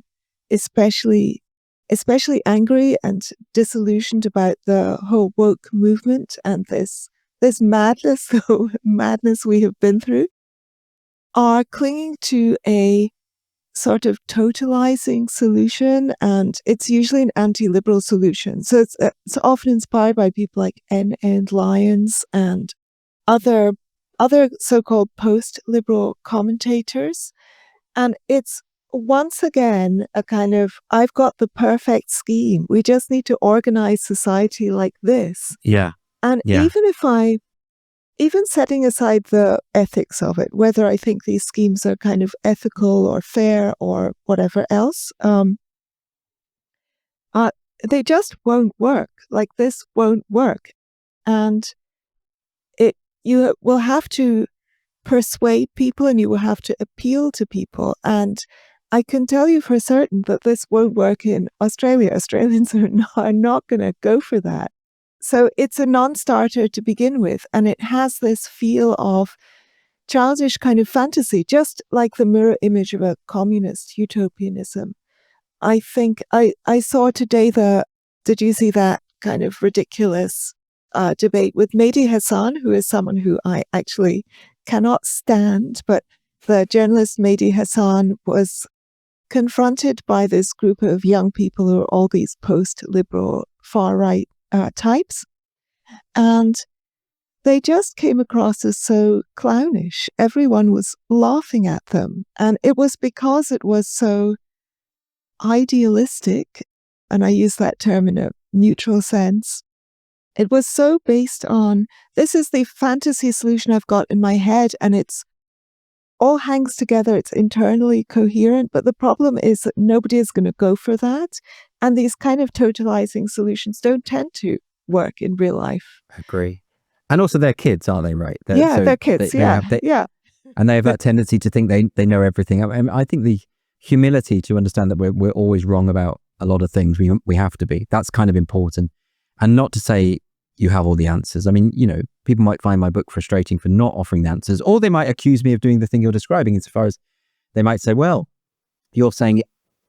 especially angry and disillusioned about the whole woke movement and this madness we have been through, are clinging to a sort of totalizing solution, and it's usually an anti-liberal solution. So it's often inspired by people like N. Lyons and other other so-called post-liberal commentators. And it's once again a kind of, I've got the perfect scheme. We just need to organize society like this. Yeah. And Yeah. even setting aside the ethics of it, whether I think these schemes are kind of ethical or fair or whatever else, they just won't work. Like, this won't work. And you will have to persuade people and you will have to appeal to people. And I can tell you for certain that this won't work in Australia. Australians are not going to go for that. So it's a non-starter to begin with. And it has this feel of childish kind of fantasy, just like the mirror image of a communist utopianism. I think I saw today did you see that kind of ridiculous debate with Mehdi Hassan, who is someone who I actually cannot stand, but the journalist Mehdi Hassan was confronted by this group of young people who are all these post-liberal far-right types, and they just came across as so clownish. Everyone was laughing at them, and it was because it was so idealistic, and I use that term in a neutral sense. It was so based on, this is the fantasy solution I've got in my head, and it's all hangs together, it's internally coherent, but the problem is that nobody is going to go for that, and these kind of totalizing solutions don't tend to work in real life. I agree. And also they're kids, aren't they, right? They're kids, yeah. And they have that tendency to think they know everything. I think the humility to understand that we're always wrong about a lot of things, we have to be. That's kind of important. And not to say you have all the answers. I mean, people might find my book frustrating for not offering the answers, or they might accuse me of doing the thing you're describing, insofar as they might say, well, you're saying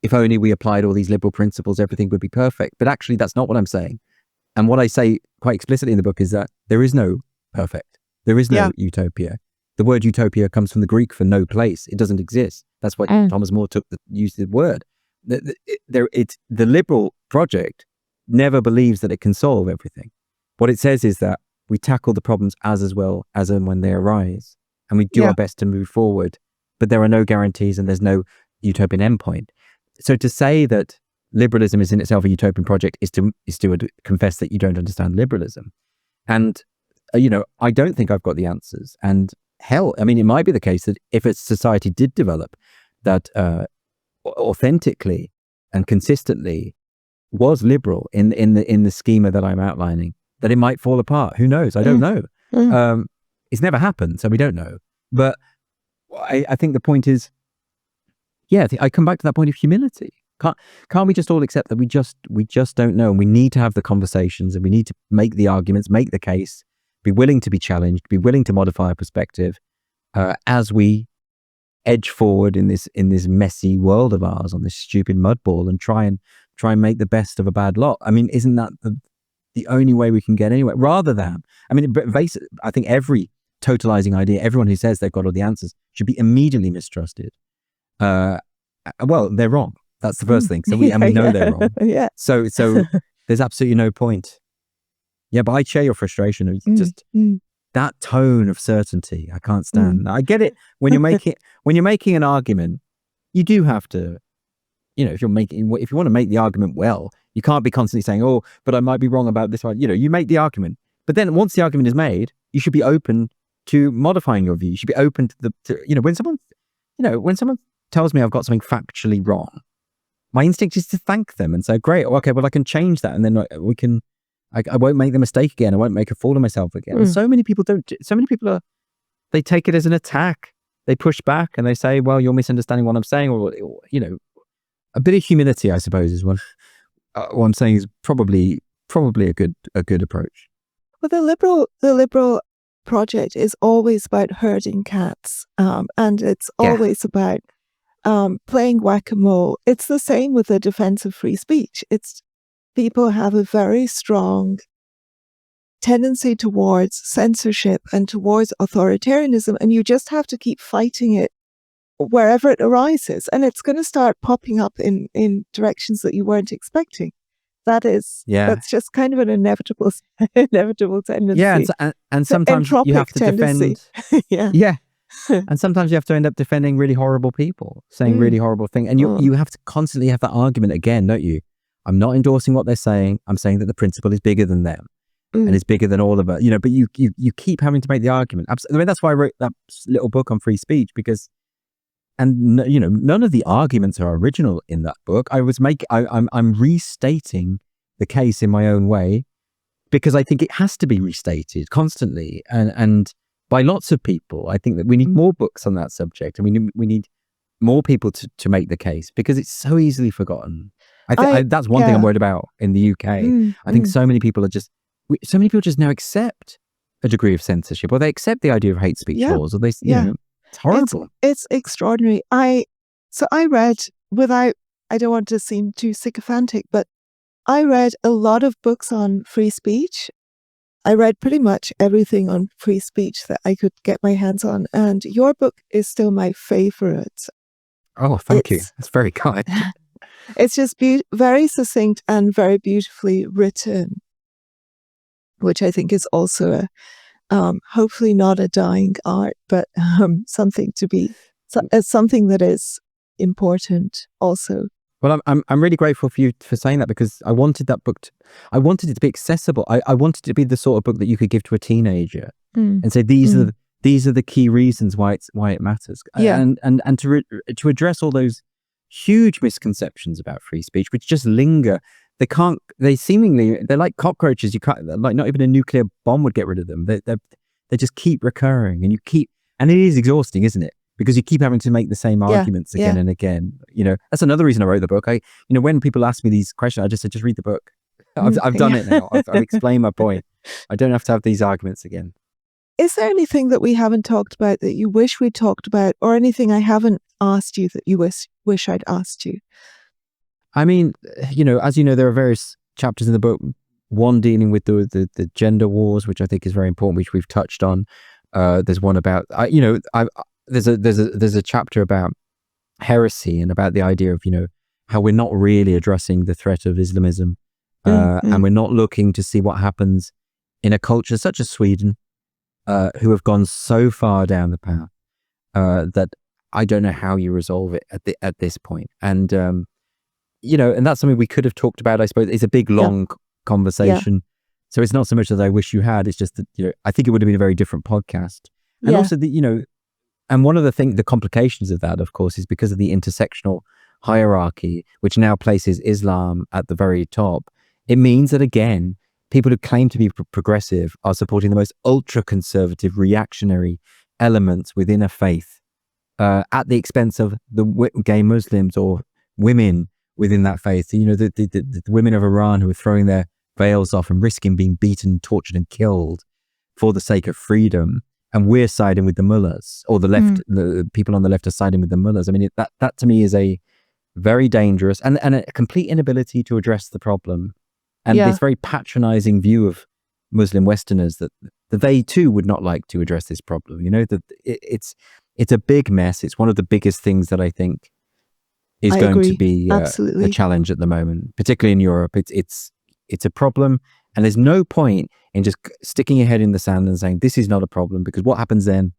if only we applied all these liberal principles, everything would be perfect. But actually, that's not what I'm saying. And what I say quite explicitly in the book is that there is no perfect. There is no utopia. The word utopia comes from the Greek for no place. It doesn't exist. That's why Thomas More used the word. The liberal project never believes that it can solve everything. What it says is that we tackle the problems as well as and when they arise, and we do our best to move forward. But there are no guarantees, and there's no utopian endpoint. So to say that liberalism is in itself a utopian project is to confess that you don't understand liberalism. And I don't think I've got the answers. And hell, I mean, it might be the case that if a society did develop that authentically and consistently was liberal in the schema that I'm outlining, that it might fall apart. Who knows? I don't know. It's never happened, so we don't know. But I think the point is, I come back to that point of humility. Can't we just all accept that we just don't know, and we need to have the conversations, and we need to make the arguments, make the case, be willing to be challenged, be willing to modify our perspective as we edge forward in this messy world of ours on this stupid mud ball, and try and make the best of a bad lot. I mean, isn't that the only way we can get anywhere? Rather than, I think every totalizing idea, everyone who says they've got all the answers, should be immediately mistrusted. Well, they're wrong. That's the first thing. So we know they're wrong. So there's absolutely no point. Yeah, but I share your frustration of just that tone of certainty. I can't stand. I get it. When you're making an argument, you do have to, if you want to make the argument well, you can't be constantly saying, "Oh, but I might be wrong about this one." You make the argument, but then once the argument is made, you should be open to modifying your view. You should be open to when someone tells me I've got something factually wrong, my instinct is to thank them and say, "Great, okay, well I can change that, and then we can. I won't make the mistake again. I won't make a fool of myself again." And so many people don't. So many people they take it as an attack. They push back and they say, "Well, you're misunderstanding what I'm saying," or a bit of humility, I suppose, is what I'm saying is probably a good approach. Well, the liberal project is always about herding cats, and it's always about playing whack-a-mole. It's the same with the defense of free speech. People have a very strong tendency towards censorship and towards authoritarianism, and you just have to keep fighting it wherever it arises, and it's going to start popping up in directions that you weren't expecting. that's just kind of an inevitable tendency. Yeah, and sometimes you have to defend. Yeah. And sometimes you have to end up defending really horrible people, saying really horrible things. And you have to constantly have that argument again, don't you? I'm not endorsing what they're saying. I'm saying that the principle is bigger than them and is bigger than all of us. But you keep having to make the argument. I mean, that's why I wrote that little book on free speech, because, none of the arguments are original in that book. I'm restating the case in my own way, because I think it has to be restated constantly. And by lots of people. I think that we need more books on that subject, and we need more people to make the case, because it's so easily forgotten. That's one thing I'm worried about in the UK. I think so many people just now accept a degree of censorship, or they accept the idea of hate speech laws, or they, it's horrible. It's extraordinary. I read, I don't want to seem too sycophantic, but I read a lot of books on free speech. I read pretty much everything on free speech that I could get my hands on, and your book is still my favorite. Oh, thank you. That's very kind. It's just very succinct and very beautifully written, which I think is also hopefully not a dying art, but something that is important also. Well, I'm really grateful for you for saying that, because I wanted that book I wanted it to be accessible. I wanted it to be the sort of book that you could give to a teenager and say, these are the key reasons why it matters. And to address all those huge misconceptions about free speech, which just linger. They're like cockroaches. You can't, like, not even a nuclear bomb would get rid of them. They just keep recurring, and it is exhausting, isn't it? Because you keep having to make the same arguments again and again. That's another reason I wrote the book. When people ask me these questions, I just say, just read the book. I've done it now. I've explained my point. I don't have to have these arguments again. Is there anything that we haven't talked about that you wish we talked about, or anything I haven't asked you that you wish I'd asked you? I mean, as you know, there are various chapters in the book. One dealing with the gender wars, which I think is very important, which we've touched on. There's one about, there's a chapter about heresy, and about the idea of, how we're not really addressing the threat of Islamism, and we're not looking to see what happens in a culture such as Sweden, who have gone so far down the path that I don't know how you resolve it at this point. And and that's something we could have talked about. I suppose it's a big long conversation, so it's not so much as I wish you had. It's just that I think it would have been a very different podcast. And also and one of the complications of that, of course, is because of the intersectional hierarchy, which now places Islam at the very top. It means that, again, people who claim to be progressive are supporting the most ultra-conservative, reactionary elements within a faith at the expense of the gay Muslims or women within that faith. The women of Iran who are throwing their veils off and risking being beaten, tortured, and killed for the sake of freedom. And we're siding with the mullahs, or the left. The people on the left are siding with the mullahs. I mean, that to me is a very dangerous and a complete inability to address the problem, and this very patronizing view of Muslim Westerners that they too would not like to address this problem. That it's a big mess. It's one of the biggest things that I think is going to be a challenge at the moment, particularly in Europe. It's a problem, and there's no point in just sticking your head in the sand and saying this is not a problem, because what happens then?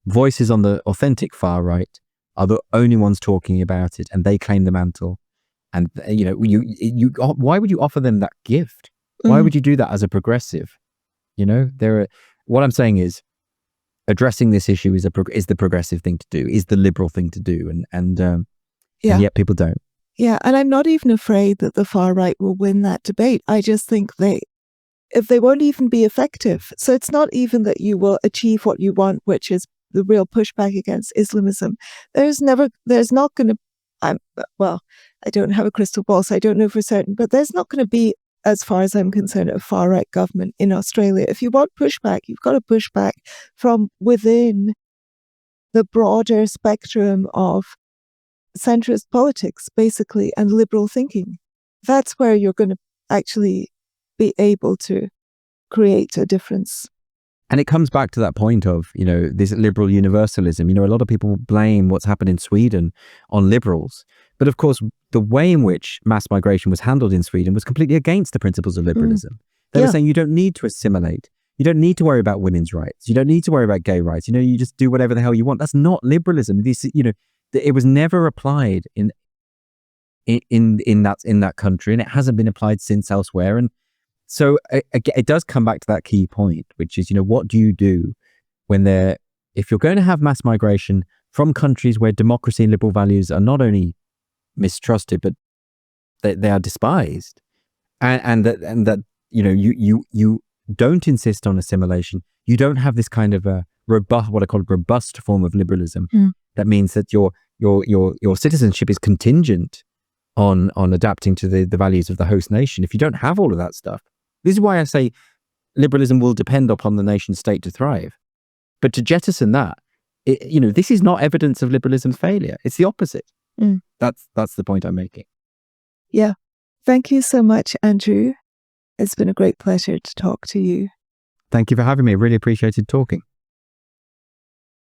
Voices on the authentic far right are the only ones talking about it, and they claim the mantle. And why would you offer them that gift? Why would you do that as a progressive? What I'm saying is, addressing this issue is the progressive thing to do, is the liberal thing to do, and yet people don't. Yeah, and I'm not even afraid that the far right will win that debate. I just think they won't even be effective. So it's not even that you will achieve what you want, which is the real pushback against Islamism. There's not going to, I don't have a crystal ball, so I don't know for certain, but there's not going to be, as far as I'm concerned, a far right government in Australia. If you want pushback, you've got to push back from within the broader spectrum of centrist politics, basically, and liberal thinking. That's where you're going to actually be able to create a difference. And it comes back to that point of, this liberal universalism. A lot of people blame what's happened in Sweden on liberals. But of course, the way in which mass migration was handled in Sweden was completely against the principles of liberalism. They were saying you don't need to assimilate. You don't need to worry about women's rights. You don't need to worry about gay rights. You just do whatever the hell you want. That's not liberalism. It was never applied in that country, and it hasn't been applied since elsewhere. And so it does come back to that key point, which is, what do you do if you're going to have mass migration from countries where democracy and liberal values are not only mistrusted, but they are despised, and that you don't insist on assimilation. You don't have this kind of a robust form of liberalism. That means that your citizenship is contingent on adapting to the values of the host nation. If you don't have all of that stuff, this is why I say liberalism will depend upon the nation state to thrive. But to jettison that, this is not evidence of liberalism's failure. It's the opposite. That's the point I'm making. Yeah. Thank you so much, Andrew. It's been a great pleasure to talk to you. Thank you for having me. I really appreciated talking.